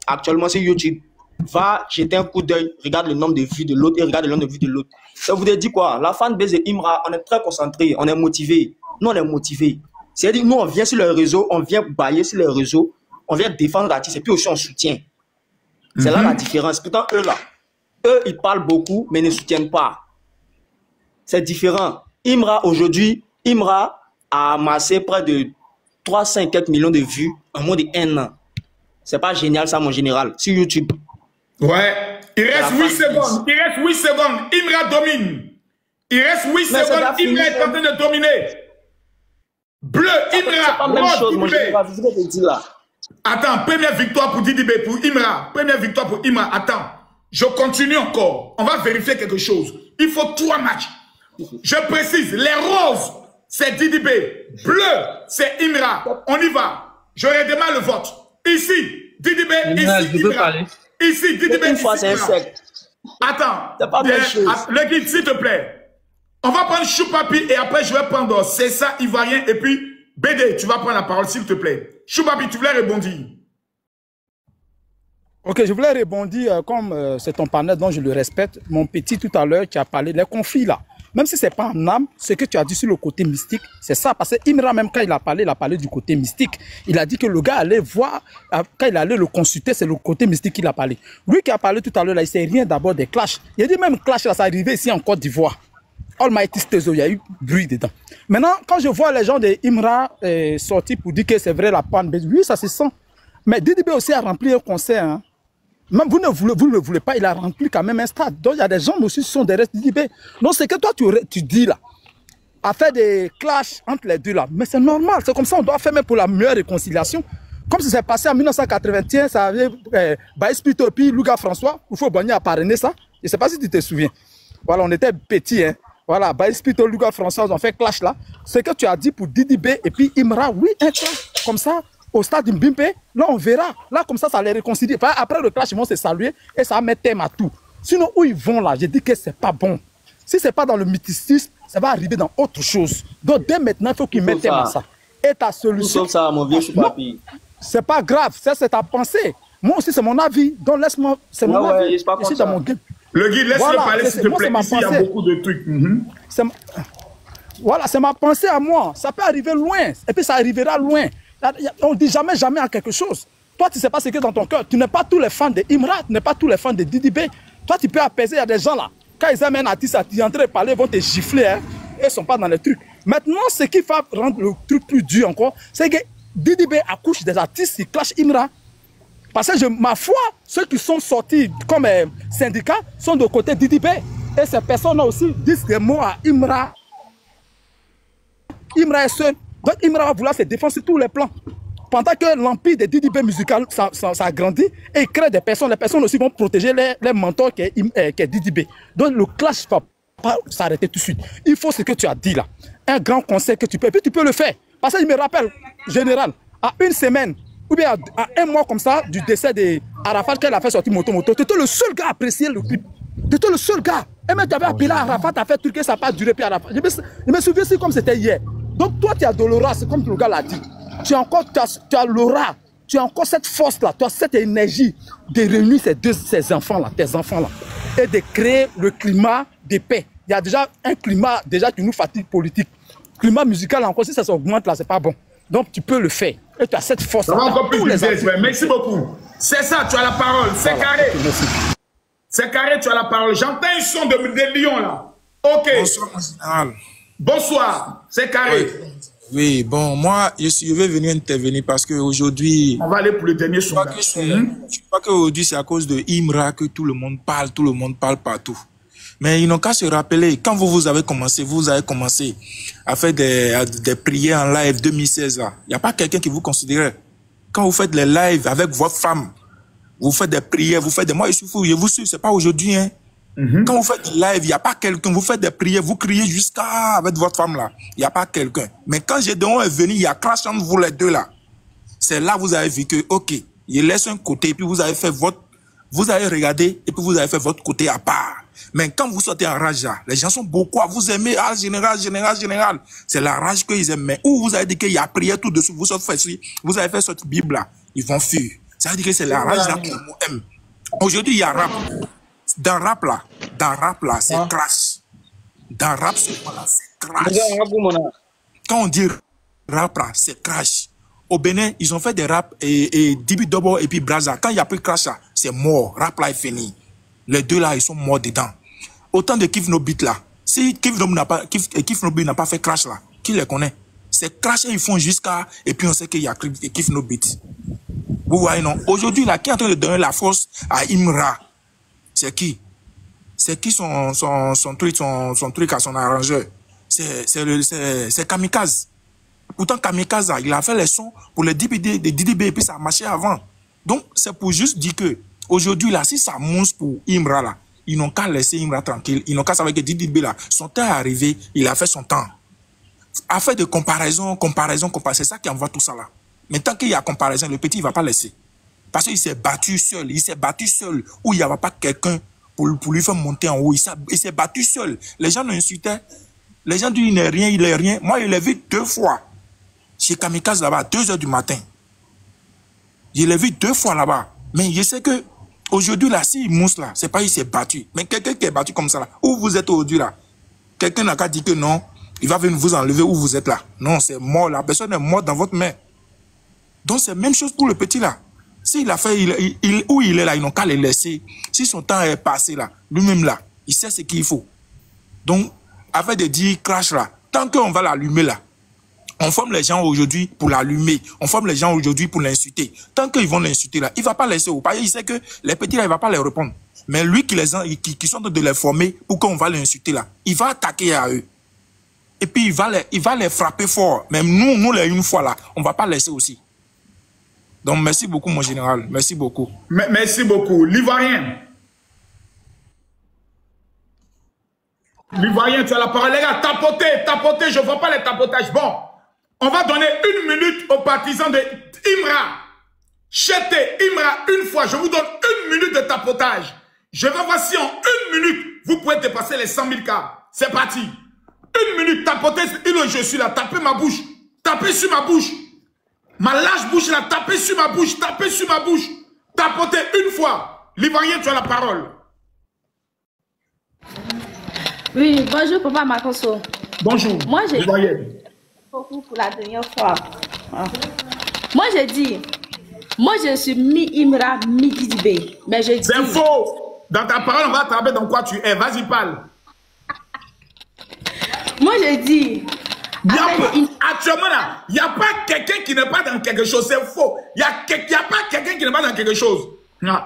Actuellement, c'est YouTube. Va jeter un coup d'œil. Regarde le nombre de vues de l'autre et regarde le nombre de vues de l'autre. Ça vous dit quoi? La fanbase de Imra, on est très concentré. On est motivé. Nous, on est motivé. C'est-à-dire, nous, on vient sur les réseaux, on vient bailler sur les réseaux, on vient défendre l'artiste et puis aussi on soutient. C'est là la différence. Pourtant, eux, ils parlent beaucoup, mais ne soutiennent pas. C'est différent. Imra, aujourd'hui, Imra a amassé près de 3,5 millions de vues en moins de 1 an. C'est pas génial, ça, mon général. Sur YouTube. Ouais. Il reste 8 secondes. Il reste 8 secondes. Imra domine. Il reste 8 secondes. Imra est en train de dominer. Bleu, Imra. Pas même chose, mon général. C'est ce que je dis là. Attends, première victoire pour Didibé, pour Imra. Première victoire pour Imra. Attends, je continue encore. On va vérifier quelque chose. Il faut 3 matchs. Je précise, les roses, c'est Didibé. Bleu, c'est Imra. On y va. Je redémarre le vote. Ici, Didibé, ici, Imra. Ici, Didibé, ici, Imra. Attends, le guide, s'il te plaît. On va prendre Choupapi et après je vais prendre C'est ça, Ivoirien et puis BD, tu vas prendre la parole s'il te plaît. Choupapi, tu voulais rebondir? Ok, je voulais rebondir comme c'est ton partenaire dont je le respecte. Mon petit, tout à l'heure, tu as parlé des conflits là. Même si ce n'est pas en âme, ce que tu as dit sur le côté mystique, c'est ça. Parce que Imra, même quand il a parlé du côté mystique. Il a dit que le gars allait voir, quand il allait le consulter, c'est le côté mystique qu'il a parlé. Lui qui a parlé tout à l'heure, il ne sait rien d'abord des clashs. Il a dit même clash, là, ça arrivait ici en Côte d'Ivoire. Almighty Stezo, il y a eu bruit dedans. Maintenant, quand je vois les gens de Imra sortir pour dire que c'est vrai la panne, oui, ça se sent. Mais Didibé aussi a rempli un concert. Hein. Même vous ne le voulez pas, il a rempli quand même un stade. Donc il y a des gens aussi qui sont derrière Didibé. Donc c'est que toi tu dis là, à faire des clashs entre les deux là. Mais c'est normal, c'est comme ça, on doit faire même pour la meilleure réconciliation. Comme ça s'est passé en 1981, ça avait Baïs Pitopi, Louga François, il faut Bogny à parrainer ça. Je ne sais pas si tu te souviens. Voilà, on était petits, hein. Voilà, Baïs Pito, Louga François, ils ont fait clash là. Ce que tu as dit pour Didibé et puis Imra, oui, un clash comme ça. Au stade de Mbimpe, là on verra. Là comme ça les réconcilie. Après le clash, ils vont se saluer et ça va mettre thème à tout. Sinon, où ils vont là, je dis que c'est pas bon. Si c'est pas dans le mysticisme, ça va arriver dans autre chose. Donc dès maintenant, il faut qu'ils mettent thème à ça. Et ta solution... Tout ça, mon vieux Choupapi. C'est pas grave, ça c'est ta pensée. Moi aussi, c'est mon avis. Donc laisse-moi... C'est mon avis. Ici dans mon game. Le guide, laisse-le parler s'il te plaît. Ici, il y a beaucoup de trucs. Voilà, c'est ma pensée à moi. Ça peut arriver loin. Et puis ça arrivera loin. On ne dit jamais, jamais à quelque chose. Toi, tu ne sais pas ce qui est dans ton cœur. Tu n'es pas tous les fans de Imra, tu n'es pas tous les fans de Didibé. Toi, tu peux apaiser. Il y a des gens là. Quand ils amènent un artiste, tu es en train de parler, ils vont te gifler. Hein. Ils ne sont pas dans les trucs. Maintenant, ce qui va rendre le truc plus dur encore, c'est que Didibé accouche des artistes qui clashent Imra. Parce que ma foi, ceux qui sont sortis comme syndicats sont de côté Didibé. Et ces personnes-là aussi disent des mots à Imra. Imra est seul. Donc Imra va vouloir se défendre sur tous les plans. Pendant que l'empire des Didibé musical ça grandit et il crée des personnes. Les personnes aussi vont protéger les mentors qui est Didibé. Donc le clash va pas s'arrêter tout de suite. Il faut ce que tu as dit là. Un grand conseil que tu peux. Et puis tu peux le faire. Parce qu'il me rappelle, général, à une semaine, ou bien à un mois comme ça, du décès d'Arafat, qu'elle a fait sortir Moto. Tu étais le seul gars à apprécier le clip. Tu étais le seul gars. Et même tu avais appelé Arafat, tu as fait truc et ça n'a pas duré. Puis Arafat. Je me souviens si comme c'était hier. Donc toi, tu as de l'aura, c'est comme le gars l'a dit. Tu as l'aura. Tu as encore cette force-là, tu as cette énergie de réunir ces enfants-là, tes enfants-là, et de créer le climat de paix. Il y a déjà un climat qui nous fatigue politique. Climat musical, encore, si ça s'augmente là, c'est pas bon. Donc tu peux le faire. Et tu as cette force-là. Ça va encore plus vite. Merci beaucoup. C'est ça, tu as la parole. C'est voilà, carré. C'est carré, tu as la parole. J'entends un son de lion là. Ok. Bonsoir, mon général. Bonsoir. C'est carré. Oui. Oui, bon, moi, je vais venir intervenir parce qu'aujourd'hui... On va aller pour le dernier son. Je crois qu'aujourd'hui, c'est à cause de Imra que tout le monde parle partout. Mais ils n'ont qu'à se rappeler, quand vous avez commencé à faire des prières en live 2016, là, il n'y a pas quelqu'un qui vous considérait. Quand vous faites les lives avec votre femme, vous faites des prières, vous faites des... Moi, je suis fou, je vous suis, c'est pas aujourd'hui, hein. Quand vous faites des lives, il n'y a pas quelqu'un, vous faites des prières, vous criez jusqu'à avec votre femme là. Il n'y a pas quelqu'un. Mais quand Gédéon est venu, il y a clash entre vous les deux là. C'est là que vous avez vu que, ok, il laisse un côté, et puis vous avez regardé, et puis vous avez fait votre côté à part. Mais quand vous sortez en rage là, les gens sont beaucoup à vous aimer, ah, général. C'est la rage qu'ils aiment. Mais où vous avez dit qu'il y a prière tout dessus, vous avez fait cette Bible là, ils vont fuir. Ça veut dire que c'est la rage là qu'on aime. Aujourd'hui, il y a rap. Dans rap là, c'est crash. Dans rap, c'est crash. Quand on dit rap là, c'est crash. Au Bénin, ils ont fait des rap et Dibi Dobo et puis Braza. Quand il n'y a plus crash là, c'est mort. Rap là est fini. Les deux là, ils sont morts dedans. Autant de Kif No Beat là. Si Kif No Beat n'a pas fait crash là, qui les connaît? C'est crash et ils font jusqu'à... Et puis on sait qu'il y a Kif No Beat. Vous voyez non? Aujourd'hui là, qui est en train de donner la force à Imra? C'est qui? C'est qui son truc à son arrangeur? C'est Kamikaze. Pourtant, Kamikaze, il a fait les sons pour les DDB et puis ça a marché avant. Donc, c'est pour juste dire que, aujourd'hui, là, si ça monte pour Imra, là, ils n'ont qu'à laisser Imra tranquille. Ils n'ont qu'à savoir que DDB, là, son temps est arrivé, il a fait son temps. Affaire de comparaison, c'est ça qui envoie tout ça, là. Mais tant qu'il y a comparaison, le petit, il ne va pas laisser. Parce qu'il s'est battu seul. Où il n'y avait pas quelqu'un pour lui faire monter en haut. Il s'est battu seul. Les gens l'insultaient. Les gens disent il n'est rien. Moi, je l'ai vu 2 fois. Chez Kamikaze là-bas, à 2 h du matin. Je l'ai vu 2 fois là-bas. Mais je sais que aujourd'hui, là, s'il mousse là, c'est pas il s'est battu. Mais quelqu'un qui est battu comme ça là, où vous êtes aujourd'hui là, quelqu'un n'a qu'à dire que non, il va venir vous enlever où vous êtes là. Non, c'est mort. La personne est morte dans votre main. Donc, c'est la même chose pour le petit là. S'il a fait, où il est là, ils n'ont qu'à le laisser. Si son temps est passé là, lui-même là, il sait ce qu'il faut. Donc, afin de dire crash là, tant qu'on va l'allumer là, on forme les gens aujourd'hui pour l'allumer. On forme les gens aujourd'hui pour l'insulter. Tant qu'ils vont l'insulter là, il ne va pas laisser au pays. Il sait que les petits là, il ne va pas les répondre. Mais lui qui sont en train de les former pour qu'on va l'insulter là, il va attaquer à eux. Et puis il va les frapper fort. Même nous les une fois là, on ne va pas laisser aussi. Donc, merci beaucoup, mon général. Merci beaucoup. Merci beaucoup. L'Ivoirien. L'Ivoirien, tu as la parole. Les gars, tapotez. Je ne vois pas les tapotages. Bon, on va donner 1 minute aux partisans de Imra. Chetez Imra une fois. Je vous donne 1 minute de tapotage. Je vais voir si en 1 minute, vous pouvez dépasser les 100 000 cas. C'est parti. 1 minute, tapotez. Je suis là. Tapez ma bouche. Tapez sur ma bouche. Ma lâche bouche là, tapez sur ma bouche, tapotez une fois. L'Ivoirien, tu as la parole. Oui, bonjour Papa Makosso. Bonjour. Moi j'ai dit beaucoup pour la dernière fois. Moi j'ai dit, moi je suis mi-Imra, mi-Didibé. Mais je dis... C'est faux. Dans ta parole, on va attraper dans quoi tu es. Vas-y, parle. Moi je dis... Actuellement là, il n'y a pas quelqu'un qui n'est pas dans quelque chose, c'est faux. Il n'y a pas quelqu'un qui n'est pas dans quelque chose. Non.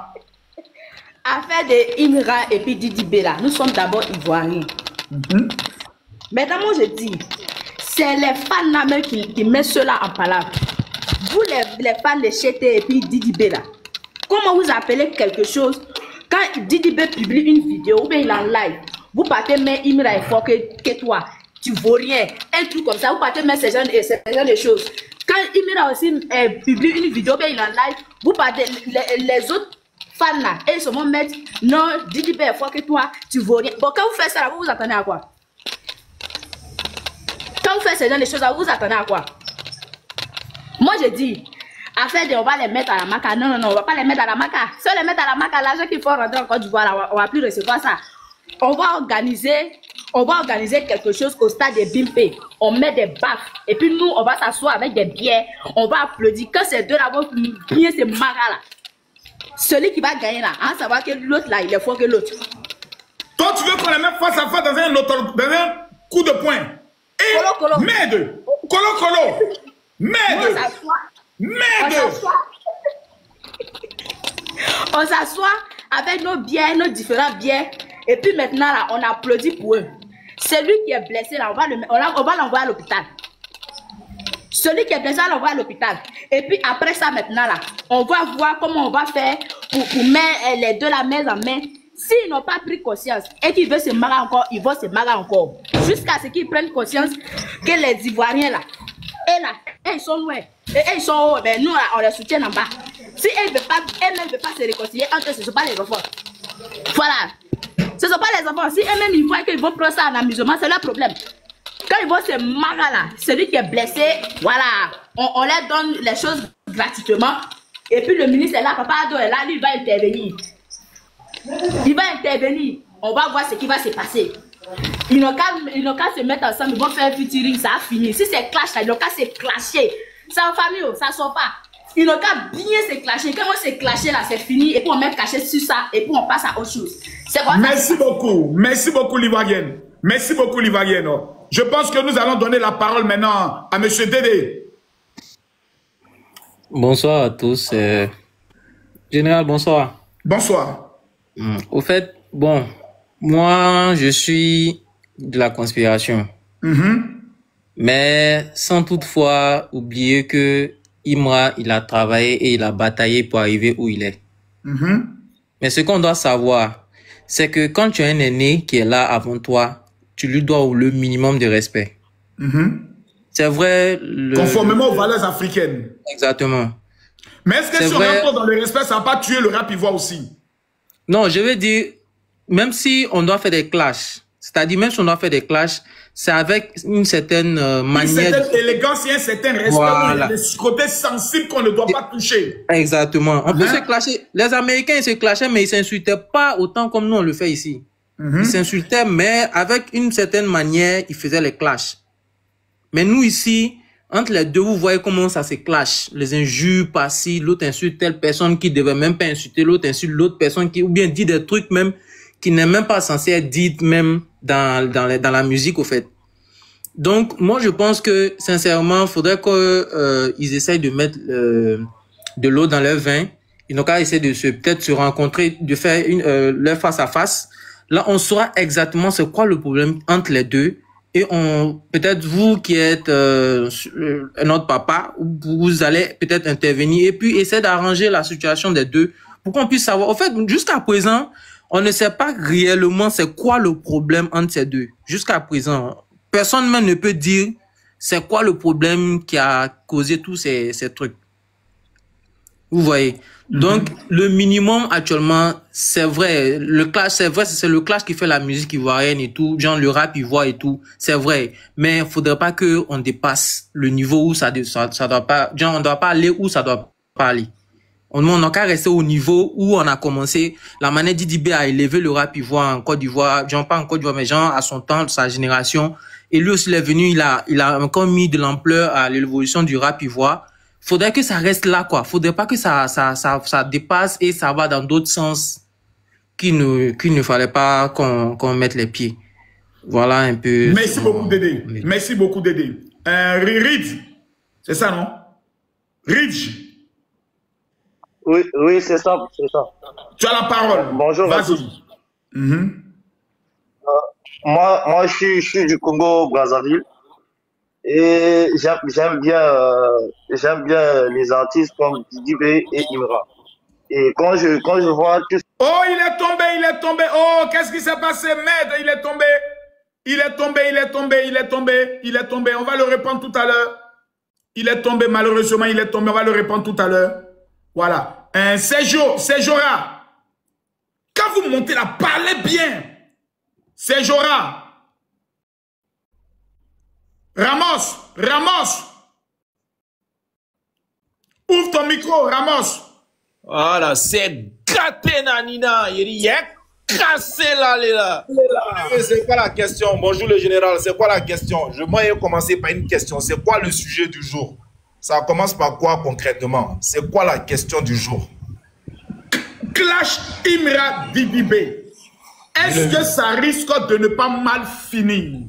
Affaire de Imra et puis Didibé là, nous sommes d'abord ivoiriens. Maintenant moi je dis, c'est les fans là même qui mettent cela en palabre. Vous les fans de Chété et puis Didibé là, comment vous appelez quelque chose quand Didibé publie une vidéo ou bien il est en live? vous partez mais Imra est fort que toi. Tu vaux rien. Un truc comme ça, vous partez mais ces genre de choses. Quand Imra aussi publie une vidéo, il est en live, vous partez, les autres fans là, et ils se vont mettre, non, Didi B est fort que toi, tu vaux rien. Bon, quand vous faites ça, vous vous attendez à quoi? Quand vous faites ce genre de choses, vous vous attendez à quoi? Moi, je dis, on va les mettre à la maca. Non, on va pas les mettre à la maca. Si on les met à la maca, l'argent qu'il faut rentrer en Côte d'Ivoire, on va plus recevoir ça. On va organiser quelque chose au stade de Bimpe. On met des baffes. Et puis nous, on va s'asseoir avec des bières. On va applaudir. Quand ces deux-là vont bien se marrer là, celui qui va gagner là, hein, savoir que l'autre là, il est fort que l'autre. Toi, tu veux qu'on les mette face à face dans un coup de poing. Et merde! Colo! Merde! On s'assoit avec nos bières, nos différents bières. Et puis maintenant, là, on applaudit pour eux. Celui qui est blessé, là, on va l'envoyer à l'hôpital. Celui qui est blessé, on va l'envoyer à l'hôpital. Et puis après ça, maintenant, là, on va voir comment on va faire pour mettre les deux la main en main. S'ils n'ont pas pris conscience et qu'ils veulent se marrer encore, ils vont se marrer encore. Jusqu'à ce qu'ils prennent conscience que les Ivoiriens, là, ils sont loin. Et ils sont hauts, ben nous, là, on les soutient en bas. Si elles ne veulent pas se réconcilier entre eux, ce ne sont pas les enfants. Voilà. Ce ne sont pas les enfants. Si eux-mêmes ils voient qu'ils vont prendre ça en amusement, c'est leur problème. Quand ils vont se marrer là, celui qui est blessé, voilà, on leur donne les choses gratuitement. Et puis le ministre est là, Papa Ado est là, lui il va intervenir. Il va intervenir. On va voir ce qui va se passer. Ils n'ont qu'à se mettre ensemble, ils vont faire un featuring, ça a fini. Si c'est clash là, ils n'ont qu'à se clasher. C'est en famille, ça ne sort pas. Ils n'ont qu'à bien se clasher. Quand on se clasher là, c'est fini. Et puis on met caché sur ça. Et puis on passe à autre chose. Merci beaucoup. Merci beaucoup, l'Ivoirienne. Merci beaucoup, l'Ivoirienne. Je pense que nous allons donner la parole maintenant à M. Dédé. Bonsoir à tous. Général, bonsoir. Bonsoir. Au fait, bon, moi, je suis de la conspiration. Mais sans toutefois oublier que Imra, il a travaillé et il a bataillé pour arriver où il est. Mais ce qu'on doit savoir, c'est que quand tu as un aîné qui est là avant toi, tu lui dois le minimum de respect. C'est vrai. Conformément aux valeurs africaines. Exactement. Mais est-ce que si on rentre dans le respect, ça n'a pas tué le rap ivoire aussi? Non, je veux dire, même si on doit faire des clashs, c'est-à-dire même si on doit faire des clashs, c'est avec une certaine manière... Une certaine élégance et un certain respect. Voilà. Des côtés sensibles qu'on ne doit pas toucher. Exactement. On peut se clasher. Les Américains, ils se clashaient, mais ils s'insultaient pas autant comme nous, on le fait ici. Ils s'insultaient, mais avec une certaine manière, ils faisaient les clashs. Mais nous, ici, entre les deux, vous voyez comment ça se clash. Les injures par-ci, l'autre insulte telle personne qui devait même pas insulter, l'autre insulte l'autre personne qui, ou bien dit des trucs même qui n'est même pas censé être dit même dans la musique, au fait. Donc, moi, je pense que, sincèrement, faudrait qu'ils essayent de mettre de l'eau dans leur vin. Ils n'ont qu'à essayer de peut-être se rencontrer, de faire leur face à face. Là, on saura exactement c'est quoi le problème entre les deux. Et peut-être vous qui êtes notre papa, vous allez peut-être intervenir et puis essayer d'arranger la situation des deux pour qu'on puisse savoir. En fait, jusqu'à présent, on ne sait pas réellement c'est quoi le problème entre ces deux. Jusqu'à présent, personne même ne peut dire c'est quoi le problème qui a causé tous ces trucs. Vous voyez. Donc, le minimum actuellement, c'est vrai, le clash, c'est vrai, c'est le clash qui fait la musique ivoirienne et tout, genre le rap ivoire et tout, c'est vrai. Mais il faudrait pas que on dépasse le niveau où ça doit pas, genre on doit pas aller où ça doit pas aller. On n'a qu'à rester au niveau où on a commencé. La manière Didi B a élevé le rap ivoire en Côte d'Ivoire, genre pas en Côte d'Ivoire, mais genre à son temps, sa génération. Et lui aussi, il est venu, il a encore mis de l'ampleur à l'évolution du rap ivoire. Faudrait que ça reste là, quoi. Faudrait pas que ça dépasse et ça va dans d'autres sens qu'il ne fallait pas qu'on mette les pieds. Voilà un peu. Merci beaucoup, Dédé. Merci beaucoup, Dédé. Ridge, c'est ça, non? Ridge. Oui, c'est ça, c'est ça. Tu as la parole. Bonjour. Vas-y. Moi, je suis du Congo, Brazzaville. Et j'aime bien les artistes comme Didi B et Imra. Et quand je vois tout... Oh, il est tombé, il est tombé. Oh, qu'est-ce qui s'est passé? Merde, il est tombé. Il est tombé, il est tombé, il est tombé, il est tombé. On va le répandre tout à l'heure. Il est tombé, malheureusement, il est tombé. On va le répandre tout à l'heure. Voilà. Séjora. Quand vous montez là, parlez bien. Séjora. Ramos. Ouvre ton micro, Ramos. Voilà, c'est gâté, Nanina. Il est cassé là. C'est quoi la question? Bonjour le général, c'est quoi la question? Moi, je vais commencer par une question. C'est quoi le sujet du jour? Ça commence par quoi concrètement? C'est quoi la question du jour? Clash Imra Didibé. Est-ce que ça risque de ne pas mal finir?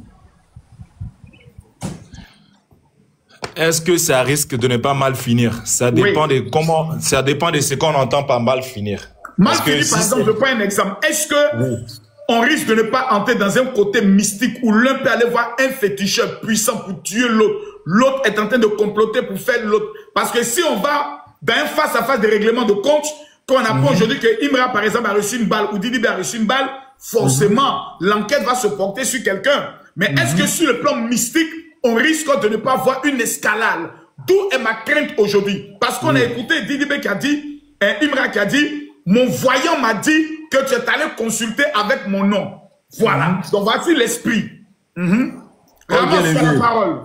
Est-ce que ça risque de ne pas mal finir? Ça dépend de comment, ça dépend de ce qu'on entend par mal finir. Mal finir, par exemple, je prends un exemple. Est-ce que on risque de ne pas entrer dans un côté mystique où l'un peut aller voir un féticheur puissant pour tuer l'autre? L'autre est en train de comploter pour faire l'autre. Parce que si on va dans un face-à-face de règlement de compte, quand on apprend aujourd'hui que Imra, par exemple, a reçu une balle ou Didibé a reçu une balle, forcément, l'enquête va se porter sur quelqu'un. Mais est-ce que sur le plan mystique, on risque de ne pas voir une escalade? D'où est ma crainte aujourd'hui? Parce qu'on a écouté Didibé qui a dit, Imra qui a dit, mon voyant m'a dit que tu es allé consulter avec mon nom. Voilà. Donc voici l'esprit. Ramos, tu as la parole.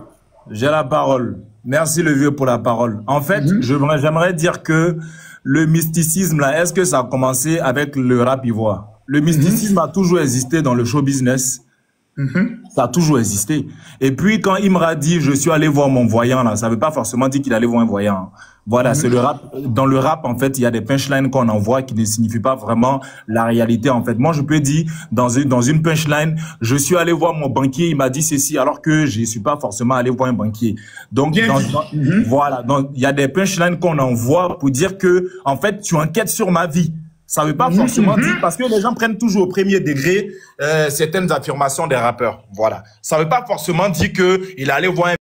J'ai la parole. Merci le vieux pour la parole. En fait, j'aimerais dire que le mysticisme là, est-ce que ça a commencé avec le rap ivoire? Le mysticisme a toujours existé dans le show business. Ça a toujours existé. Et puis, quand Imra dit « je suis allé voir mon voyant », là, ça veut pas forcément dire qu'il allait voir un voyant. Voilà, c'est le rap. Dans le rap, en fait, il y a des punchlines qu'on envoie qui ne signifient pas vraiment la réalité, en fait. Moi, je peux dire, dans une punchline, « je suis allé voir mon banquier, il m'a dit ceci », alors que je suis pas forcément allé voir un banquier. Donc, voilà. Donc, il y a des punchlines qu'on envoie pour dire que, en fait, tu enquêtes sur ma vie. Ça veut pas forcément dire, parce que les gens prennent toujours au premier degré certaines affirmations des rappeurs. Voilà. Ça veut pas forcément dire que il allait voir un